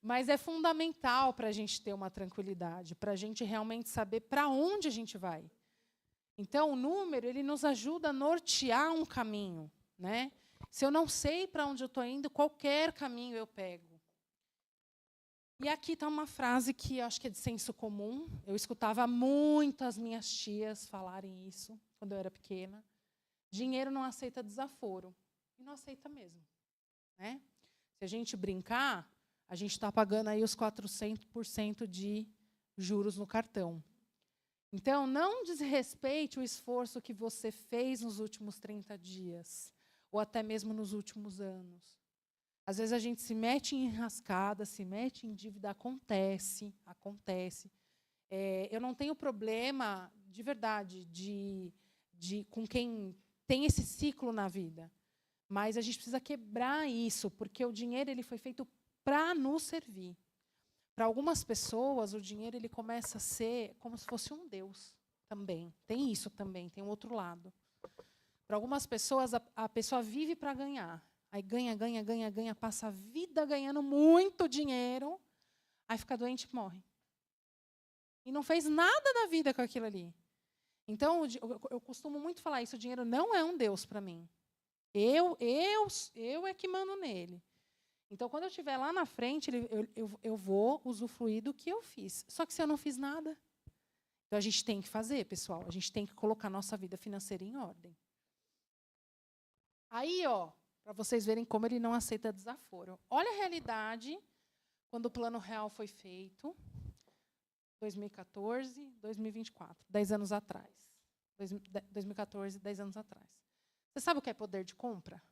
mas é fundamental para a gente ter uma tranquilidade, para a gente realmente saber para onde a gente vai. Então, o número ele nos ajuda a nortear um caminho. Né? Se eu não sei para onde eu estou indo, qualquer caminho eu pego. E aqui está uma frase que eu acho que é de senso comum. Eu escutava muito as minhas tias falarem isso quando eu era pequena. Dinheiro não aceita desaforo. E não aceita mesmo. Né? Se a gente brincar, a gente está pagando aí os 400% de juros no cartão. Então, não desrespeite o esforço que você fez nos últimos 30 dias, ou até mesmo nos últimos anos. Às vezes a gente se mete em enrascada, se mete em dívida, acontece. Eu não tenho problema, de verdade, com quem tem esse ciclo na vida. Mas a gente precisa quebrar isso, porque o dinheiro ele foi feito para nos servir. Para algumas pessoas, o dinheiro ele começa a ser como se fosse um Deus também. Tem isso também, tem um outro lado. Para algumas pessoas, a pessoa vive para ganhar. Aí ganha, passa a vida ganhando muito dinheiro, aí fica doente e morre. E não fez nada da vida com aquilo ali. Então, eu costumo muito falar isso, o dinheiro não é um Deus para mim. Eu é que mando nele. Então, quando eu estiver lá na frente, eu vou usufruir do que eu fiz. Só que se eu não fiz nada, então a gente tem que fazer, pessoal. A gente tem que colocar nossa vida financeira em ordem. Aí, ó, para vocês verem como ele não aceita desaforo. Olha a realidade quando o Plano Real foi feito, 2014, 2024, 10 anos atrás. 2014, 10 anos atrás. Você sabe o que é poder de compra?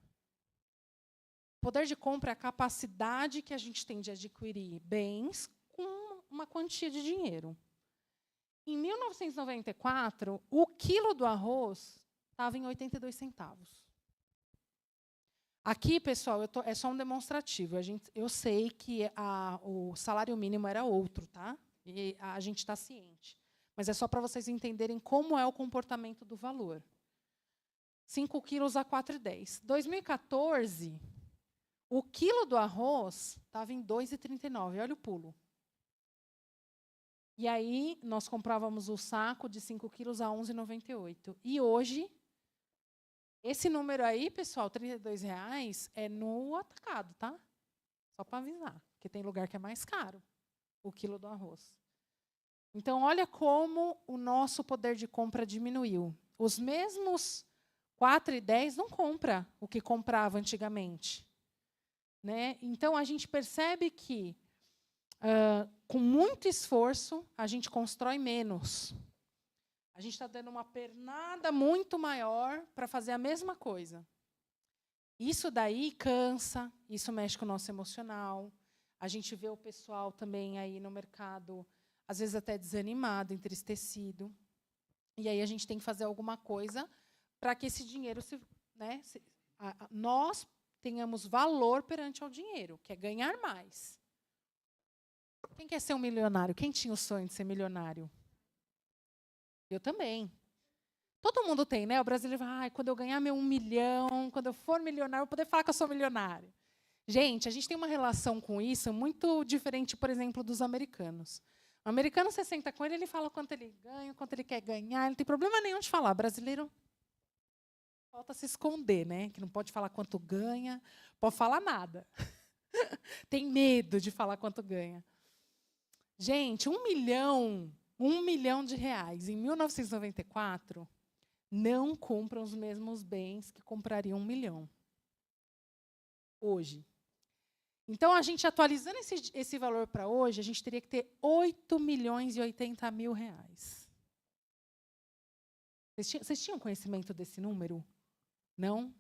Poder de compra é a capacidade que a gente tem de adquirir bens com uma quantia de dinheiro. Em 1994, o quilo do arroz estava em 82 centavos. Aqui, pessoal, é só um demonstrativo. Eu sei que o salário mínimo era outro, tá? E a gente está ciente. Mas é só para vocês entenderem como é o comportamento do valor. 5 quilos a 4,10. 2014, o quilo do arroz estava em 2,39. Olha o pulo. E aí, nós comprávamos o saco de 5 quilos a 11,98. E hoje, esse número aí, pessoal, R$32, é no atacado, tá? Só para avisar, porque tem lugar que é mais caro, o quilo do arroz. Então, olha como o nosso poder de compra diminuiu. Os mesmos 4,10 não compra o que comprava antigamente. Né? Então, a gente percebe que, com muito esforço, a gente constrói menos. A gente está dando uma pernada muito maior para fazer a mesma coisa. Isso daí cansa, isso mexe com o nosso emocional. A gente vê o pessoal também aí no mercado, às vezes até desanimado, entristecido. E aí a gente tem que fazer alguma coisa para que esse dinheiro, nós tenhamos valor perante ao dinheiro, que é ganhar mais. Quem quer ser um milionário? Quem tinha o sonho de ser milionário? Eu também. Todo mundo tem, né? O brasileiro fala, quando eu ganhar meu 1 milhão, quando eu for milionário, eu vou poder falar que eu sou milionário. Gente, a gente tem uma relação com isso muito diferente, por exemplo, dos americanos. O americano, você senta com ele, ele fala quanto ele ganha, quanto ele quer ganhar, ele não tem problema nenhum de falar. Brasileiro, falta se esconder, né? Que não pode falar quanto ganha, pode falar nada. Tem medo de falar quanto ganha. Gente, 1 milhão de reais em 1994 não compram os mesmos bens que comprariam 1 milhão. Hoje. Então, a gente atualizando esse valor para hoje, a gente teria que ter 8.080.000 reais. Vocês tinham conhecimento desse número? Não?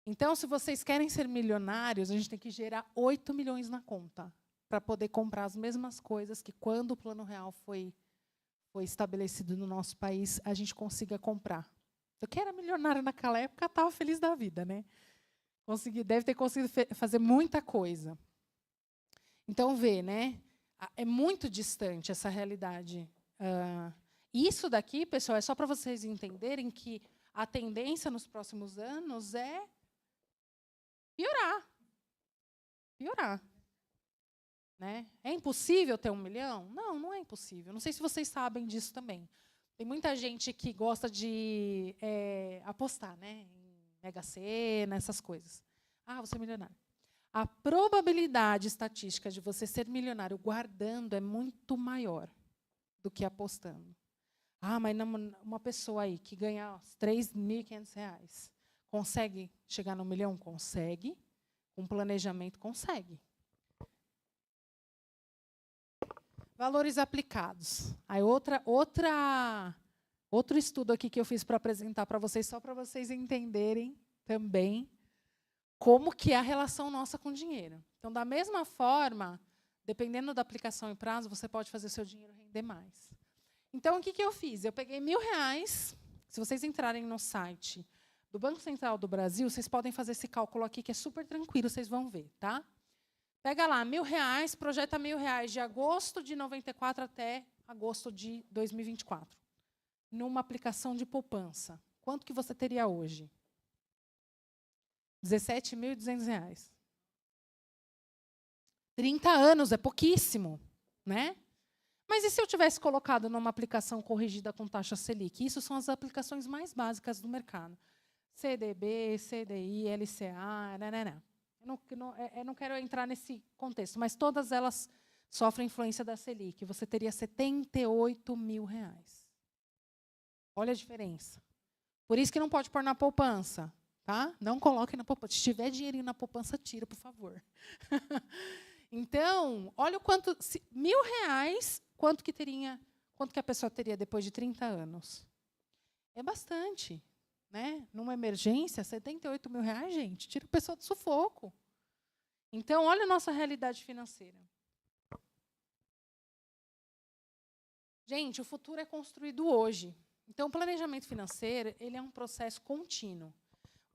Então, se vocês querem ser milionários, a gente tem que gerar 8 milhões na conta para poder comprar as mesmas coisas que, quando o Plano Real foi estabelecido no nosso país, a gente consiga comprar. Então, quem era milionário naquela época estava feliz da vida, né? Deve ter conseguido fazer muita coisa. Então, vê, né? É muito distante essa realidade. Isso daqui, pessoal, é só para vocês entenderem que a tendência nos próximos anos é piorar. Piorar. Né? É impossível ter 1 milhão? Não, não é impossível. Não sei se vocês sabem disso também. Tem muita gente que gosta de apostar, né? Mega Sena, essas coisas. Ah, você é milionário. A probabilidade estatística de você ser milionário guardando é muito maior do que apostando. Ah, mas uma pessoa aí que ganha R$3.500 consegue chegar no 1 milhão? Consegue. Com planejamento, consegue. Valores aplicados. Aí outro estudo aqui que eu fiz para apresentar para vocês, só para vocês entenderem também como que é a relação nossa com o dinheiro. Então, da mesma forma, dependendo da aplicação e prazo, você pode fazer seu dinheiro render mais. Então, o que eu fiz? Eu peguei R$1.000. Se vocês entrarem no site do Banco Central do Brasil, vocês podem fazer esse cálculo aqui, que é super tranquilo, vocês vão ver, tá? Pega lá, R$1.000, projeta R$1.000 de agosto de 94 até agosto de 2024. Numa aplicação de poupança. Quanto que você teria hoje? R$17.200. 30 anos, é pouquíssimo, né? Mas e se eu tivesse colocado numa aplicação corrigida com taxa Selic? Isso são as aplicações mais básicas do mercado. CDB, CDI, LCA, Eu não quero entrar nesse contexto, mas todas elas sofrem influência da Selic. Você teria R$78.000. Olha a diferença. Por isso que não pode pôr na poupança. Tá? Não coloque na poupança. Se tiver dinheirinho na poupança, tira, por favor. Então, olha o quanto... R$1.000, quanto que a pessoa teria depois de 30 anos? É bastante. Né? Numa emergência, R$78.000, gente, tira a pessoa do sufoco. Então, olha a nossa realidade financeira. Gente, o futuro é construído hoje. Então, o planejamento financeiro ele é um processo contínuo.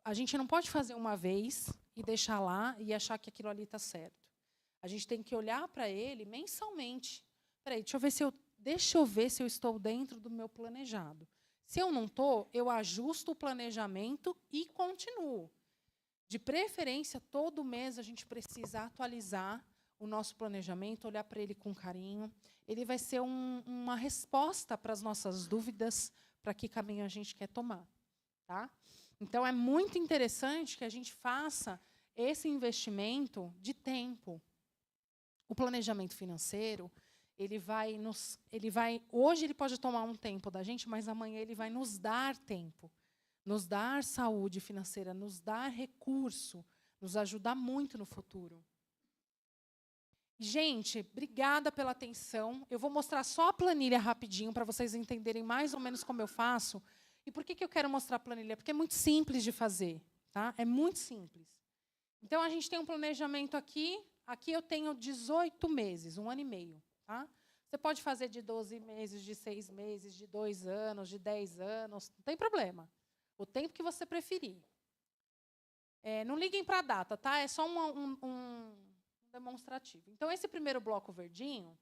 A gente não pode fazer uma vez e deixar lá e achar que aquilo ali está certo. A gente tem que olhar para ele mensalmente. Peraí, deixa eu ver se eu estou dentro do meu planejado. Se eu não estou, eu ajusto o planejamento e continuo. De preferência, todo mês a gente precisa atualizar o nosso planejamento, olhar para ele com carinho. Ele vai ser uma resposta para as nossas dúvidas, para que caminho a gente quer tomar. Tá? Então, é muito interessante que a gente faça esse investimento de tempo. O planejamento financeiro, hoje ele pode tomar um tempo da gente, mas amanhã ele vai nos dar tempo, nos dar saúde financeira, nos dar recurso, nos ajudar muito no futuro. Gente, obrigada pela atenção. Eu vou mostrar só a planilha rapidinho para vocês entenderem mais ou menos como eu faço. E por que eu quero mostrar a planilha? Porque é muito simples de fazer. Tá? É muito simples. Então, a gente tem um planejamento aqui. Aqui eu tenho 18 meses, 1 ano e meio. Tá? Você pode fazer de 12 meses, de 6 meses, de 2 anos, de 10 anos. Não tem problema. O tempo que você preferir. Não liguem para a data, tá? É só um demonstrativo. Então, esse primeiro bloco verdinho,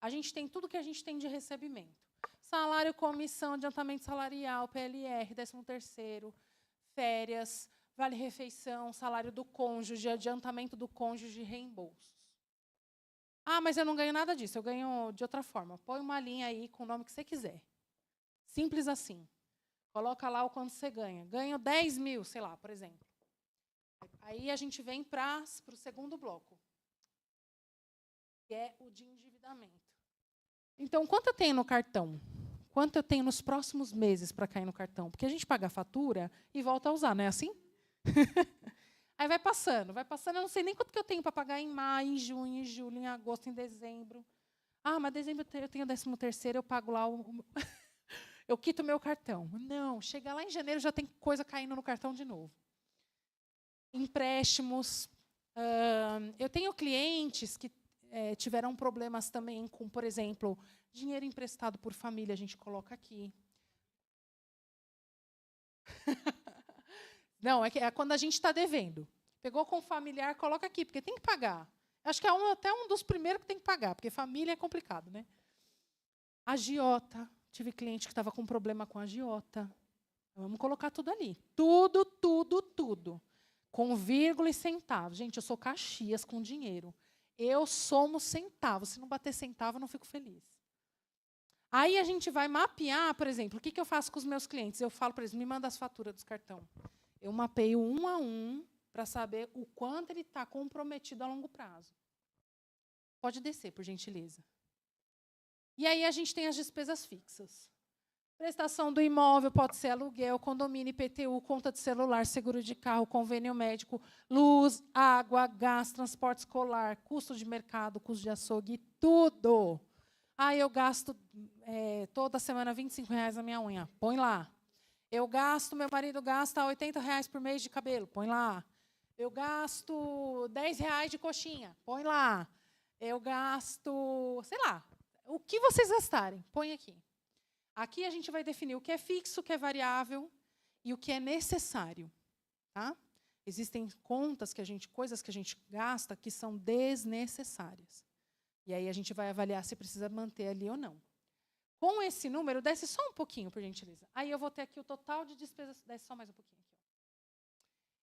a gente tem tudo que a gente tem de recebimento. Salário, comissão, adiantamento salarial, PLR, 13º, férias, vale-refeição, salário do cônjuge, adiantamento do cônjuge, reembolsos. Ah, mas eu não ganho nada disso, eu ganho de outra forma. Põe uma linha aí com o nome que você quiser. Simples assim. Coloca lá o quanto você ganha. Ganho 10 mil, sei lá, por exemplo. Aí a gente vem para o segundo bloco, que é o de endividamento. Então, quanto eu tenho no cartão? quanto eu tenho nos próximos meses para cair no cartão. Porque a gente paga a fatura e volta a usar, não é assim? Aí vai passando, eu não sei nem quanto que eu tenho para pagar em maio, em junho, em julho, em agosto, em dezembro. Ah, mas dezembro eu tenho 13º, eu pago lá, eu quito o meu cartão. Não, chega lá em janeiro, já tem coisa caindo no cartão de novo. Empréstimos. Eu tenho clientes que tiveram problemas também com, por exemplo, dinheiro emprestado por família, a gente coloca aqui. Não, é quando a gente está devendo. Pegou com familiar, coloca aqui, porque tem que pagar. Acho que é até um dos primeiros que tem que pagar, porque família é complicado, né? Agiota. Tive cliente que estava com problema com agiota. Vamos colocar tudo ali. Tudo, tudo, tudo. Com vírgula e centavos. Gente, eu sou Caxias com dinheiro. Eu somo centavos. Se não bater centavo, eu não fico feliz. Aí a gente vai mapear, por exemplo, o que eu faço com os meus clientes? Eu falo para eles, me manda as faturas dos cartão. Eu mapeio um a um para saber o quanto ele está comprometido a longo prazo. Pode descer, por gentileza. E aí a gente tem as despesas fixas. Prestação do imóvel, pode ser aluguel, condomínio, IPTU, conta de celular, seguro de carro, convênio médico, luz, água, gás, transporte escolar, custo de mercado, custo de açougue, tudo. Ah, eu gasto toda semana R$25 na minha unha. Põe lá. Meu marido gasta R$80 por mês de cabelo. Põe lá. Eu gasto R$10 de coxinha. Põe lá. Eu gasto, sei lá, o que vocês gastarem. Põe aqui. Aqui a gente vai definir o que é fixo, o que é variável e o que é necessário. Tá? Existem contas coisas que a gente gasta que são desnecessárias. E aí a gente vai avaliar se precisa manter ali ou não. Com esse número, desce só um pouquinho, por gentileza. Aí eu vou ter aqui o total de despesas, desce só mais um pouquinho. Aqui.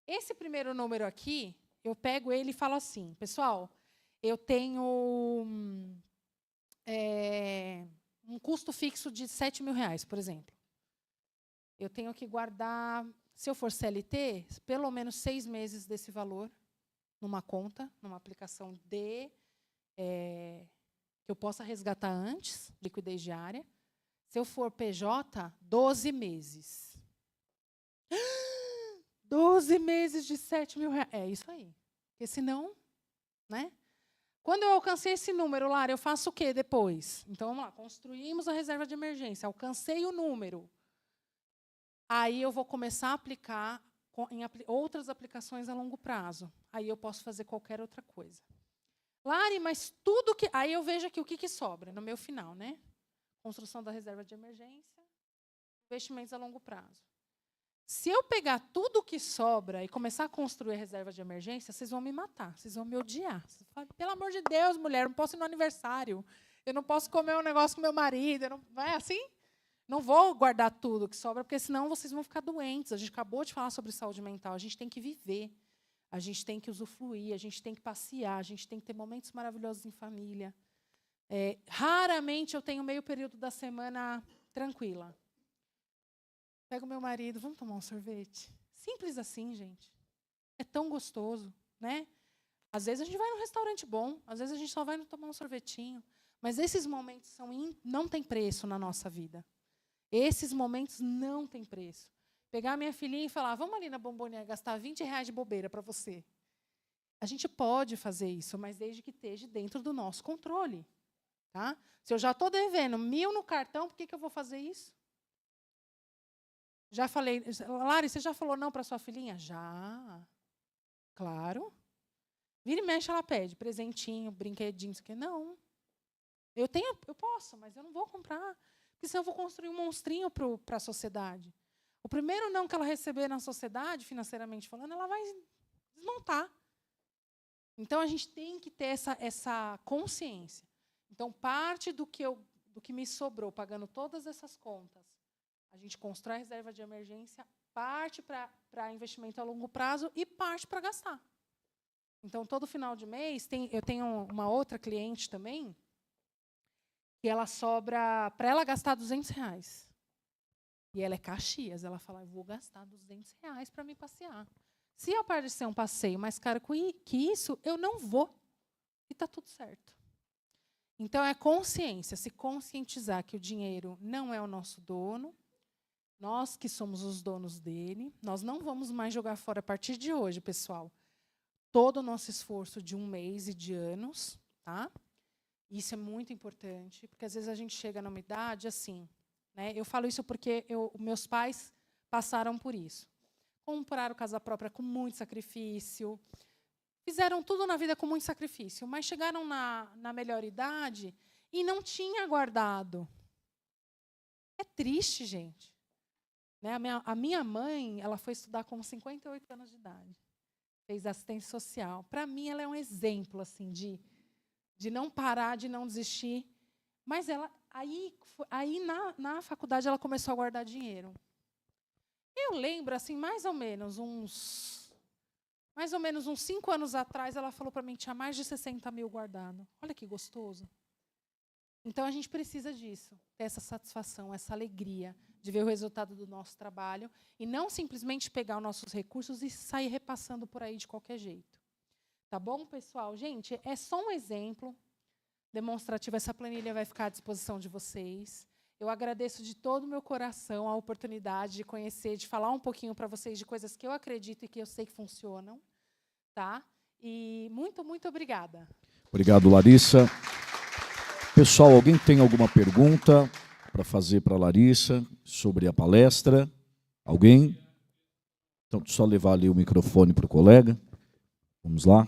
Esse primeiro número aqui, eu pego ele e falo assim, pessoal, eu tenho um custo fixo de R$7.000, por exemplo. Eu tenho que guardar, se eu for CLT, pelo menos 6 meses desse valor numa conta, numa aplicação que eu possa resgatar antes, liquidez diária. Se eu for PJ, 12 meses. 12 meses de R$7.000. É isso aí. Porque senão, né? Quando eu alcancei esse número, Lara, eu faço o quê depois? Então, vamos lá, construímos a reserva de emergência, alcancei o número. Aí eu vou começar a aplicar em outras aplicações a longo prazo. Aí eu posso fazer qualquer outra coisa. Lari, mas tudo que... Aí eu vejo aqui o que sobra no meu final, né? Construção da reserva de emergência, investimentos a longo prazo. Se eu pegar tudo que sobra e começar a construir a reserva de emergência, vocês vão me matar, vocês vão me odiar. Vocês falam, pelo amor de Deus, mulher, eu não posso ir no aniversário, eu não posso comer um negócio com meu marido, não é assim? Não vou guardar tudo que sobra, porque senão vocês vão ficar doentes. A gente acabou de falar sobre saúde mental, a gente tem que viver. A gente tem que usufruir, a gente tem que passear, a gente tem que ter momentos maravilhosos em família. Raramente eu tenho meio período da semana tranquila. Pego meu marido, vamos tomar um sorvete? Simples assim, gente. É tão gostoso, né? Às vezes a gente vai num restaurante bom, às vezes a gente só vai tomar um sorvetinho. Mas esses momentos não têm preço na nossa vida. Esses momentos não têm preço. Pegar minha filhinha e falar, vamos ali na Bombonier gastar R$20 de bobeira para você. A gente pode fazer isso, mas desde que esteja dentro do nosso controle. Tá? Se eu já estou devendo 1.000 no cartão, por que eu vou fazer isso? Já falei, Lari, você já falou não para sua filhinha? Já. Claro. Vira e mexe, ela pede presentinho, brinquedinho, isso aqui. Não. Eu posso, mas eu não vou comprar. Porque senão eu vou construir um monstrinho para a sociedade. O primeiro não que ela receber na sociedade, financeiramente falando, ela vai desmontar. Então, a gente tem que ter essa consciência. Então, parte do que me sobrou, pagando todas essas contas, a gente constrói a reserva de emergência, parte para investimento a longo prazo e parte para gastar. Então, todo final de mês, eu tenho uma outra cliente também, que ela sobra, para ela gastar R$200. E ela é Caxias, ela fala, eu vou gastar R$200 para me passear. Se aparecer um passeio mais caro que isso, eu não vou. E está tudo certo. Então, é consciência, se conscientizar que o dinheiro não é o nosso dono, nós que somos os donos dele, nós não vamos mais jogar fora a partir de hoje, pessoal, todo o nosso esforço de um mês e de anos, tá? Isso é muito importante, porque às vezes a gente chega numa idade assim, né? Eu falo isso porque meus pais passaram por isso. Compraram casa própria com muito sacrifício, fizeram tudo na vida com muito sacrifício, mas chegaram na melhor idade e não tinha guardado. É triste, gente. Né? A minha mãe, ela foi estudar com 58 anos de idade. Fez assistência social. Para mim, ela é um exemplo assim, de não parar, de não desistir. Mas ela, aí na faculdade, ela começou a guardar dinheiro. Eu lembro, assim, mais ou menos uns 5 anos atrás, ela falou para mim que tinha mais de 60 mil guardado. Olha que gostoso. Então, a gente precisa disso, ter essa satisfação, essa alegria de ver o resultado do nosso trabalho e não simplesmente pegar os nossos recursos e sair repassando por aí de qualquer jeito. Tá bom, pessoal? Gente, é só um exemplo demonstrativo. Essa planilha vai ficar à disposição de vocês. Eu agradeço de todo o meu coração a oportunidade de conhecer, de falar um pouquinho para vocês de coisas que eu acredito e que eu sei que funcionam. Tá? E muito, muito obrigada. Obrigado, Larissa. Pessoal, alguém tem alguma pergunta para fazer para a Larissa sobre a palestra? Alguém? Então, só levar ali o microfone para o colega. Vamos lá.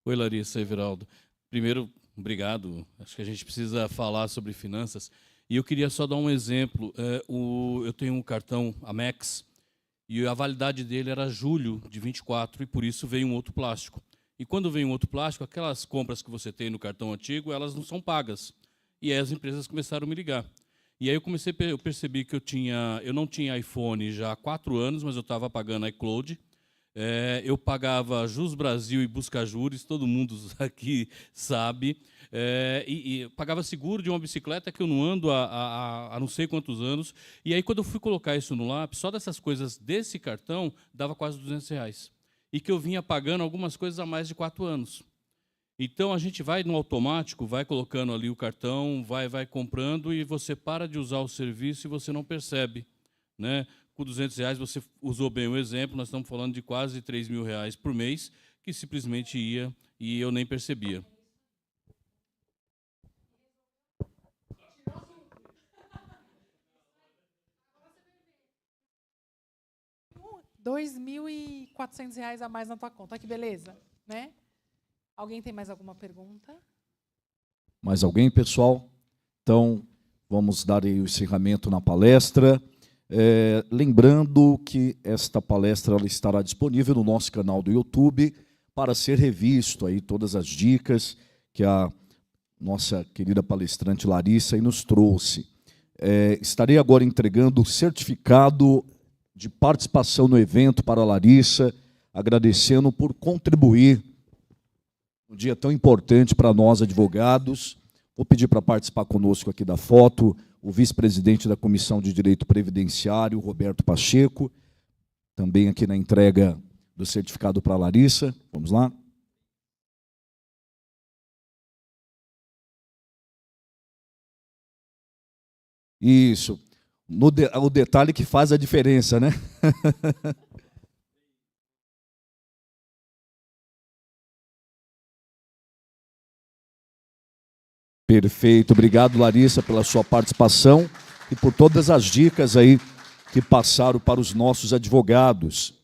Oi, Larissa, Everaldo. Primeiro, obrigado. Acho que a gente precisa falar sobre finanças. E eu queria só dar um exemplo. Eu tenho um cartão Amex e a validade dele era julho de 24 e por isso veio um outro plástico. E quando vem um outro plástico, aquelas compras que você tem no cartão antigo, elas não são pagas. E aí as empresas começaram a me ligar. E aí eu percebi que eu não tinha iPhone já há 4 anos, mas eu estava pagando iCloud. Eu pagava Jus Brasil e Buscajures, todo mundo aqui sabe. E pagava seguro de uma bicicleta que eu não ando há não sei quantos anos. E aí, quando eu fui colocar isso no lápis, só dessas coisas desse cartão, dava quase R$200. E que eu vinha pagando algumas coisas há mais de 4 anos. Então, a gente vai no automático, vai colocando ali o cartão, vai comprando, e você para de usar o serviço e você não percebe. Né? Com R$200, você usou bem o exemplo, nós estamos falando de quase R$3.000 por mês, que simplesmente ia e eu nem percebia. R$2.400 a mais na tua conta. Olha que beleza, né? Alguém tem mais alguma pergunta? Mais alguém, pessoal? Então, vamos dar aí o encerramento na palestra. Lembrando que esta palestra ela estará disponível no nosso canal do YouTube para ser revisto aí todas as dicas que a nossa querida palestrante Larissa aí nos trouxe. Estarei agora entregando o certificado de participação no evento para a Larissa, agradecendo por contribuir um dia tão importante para nós, advogados. Vou pedir para participar conosco aqui da foto o vice-presidente da Comissão de Direito Previdenciário, Roberto Pacheco, também aqui na entrega do certificado para a Larissa. Vamos lá. Isso. O detalhe que faz a diferença, né? Perfeito. Obrigado, Larissa, pela sua participação e por todas as dicas aí que passaram para os nossos advogados.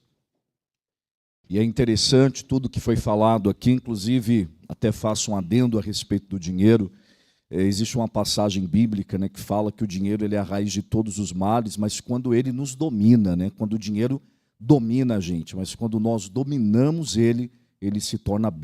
E é interessante tudo que foi falado aqui, inclusive até faço um adendo a respeito do dinheiro. Existe uma passagem bíblica, né, que fala que o dinheiro ele é a raiz de todos os males, mas quando ele nos domina, né, quando o dinheiro domina a gente, mas quando nós dominamos ele se torna bênção.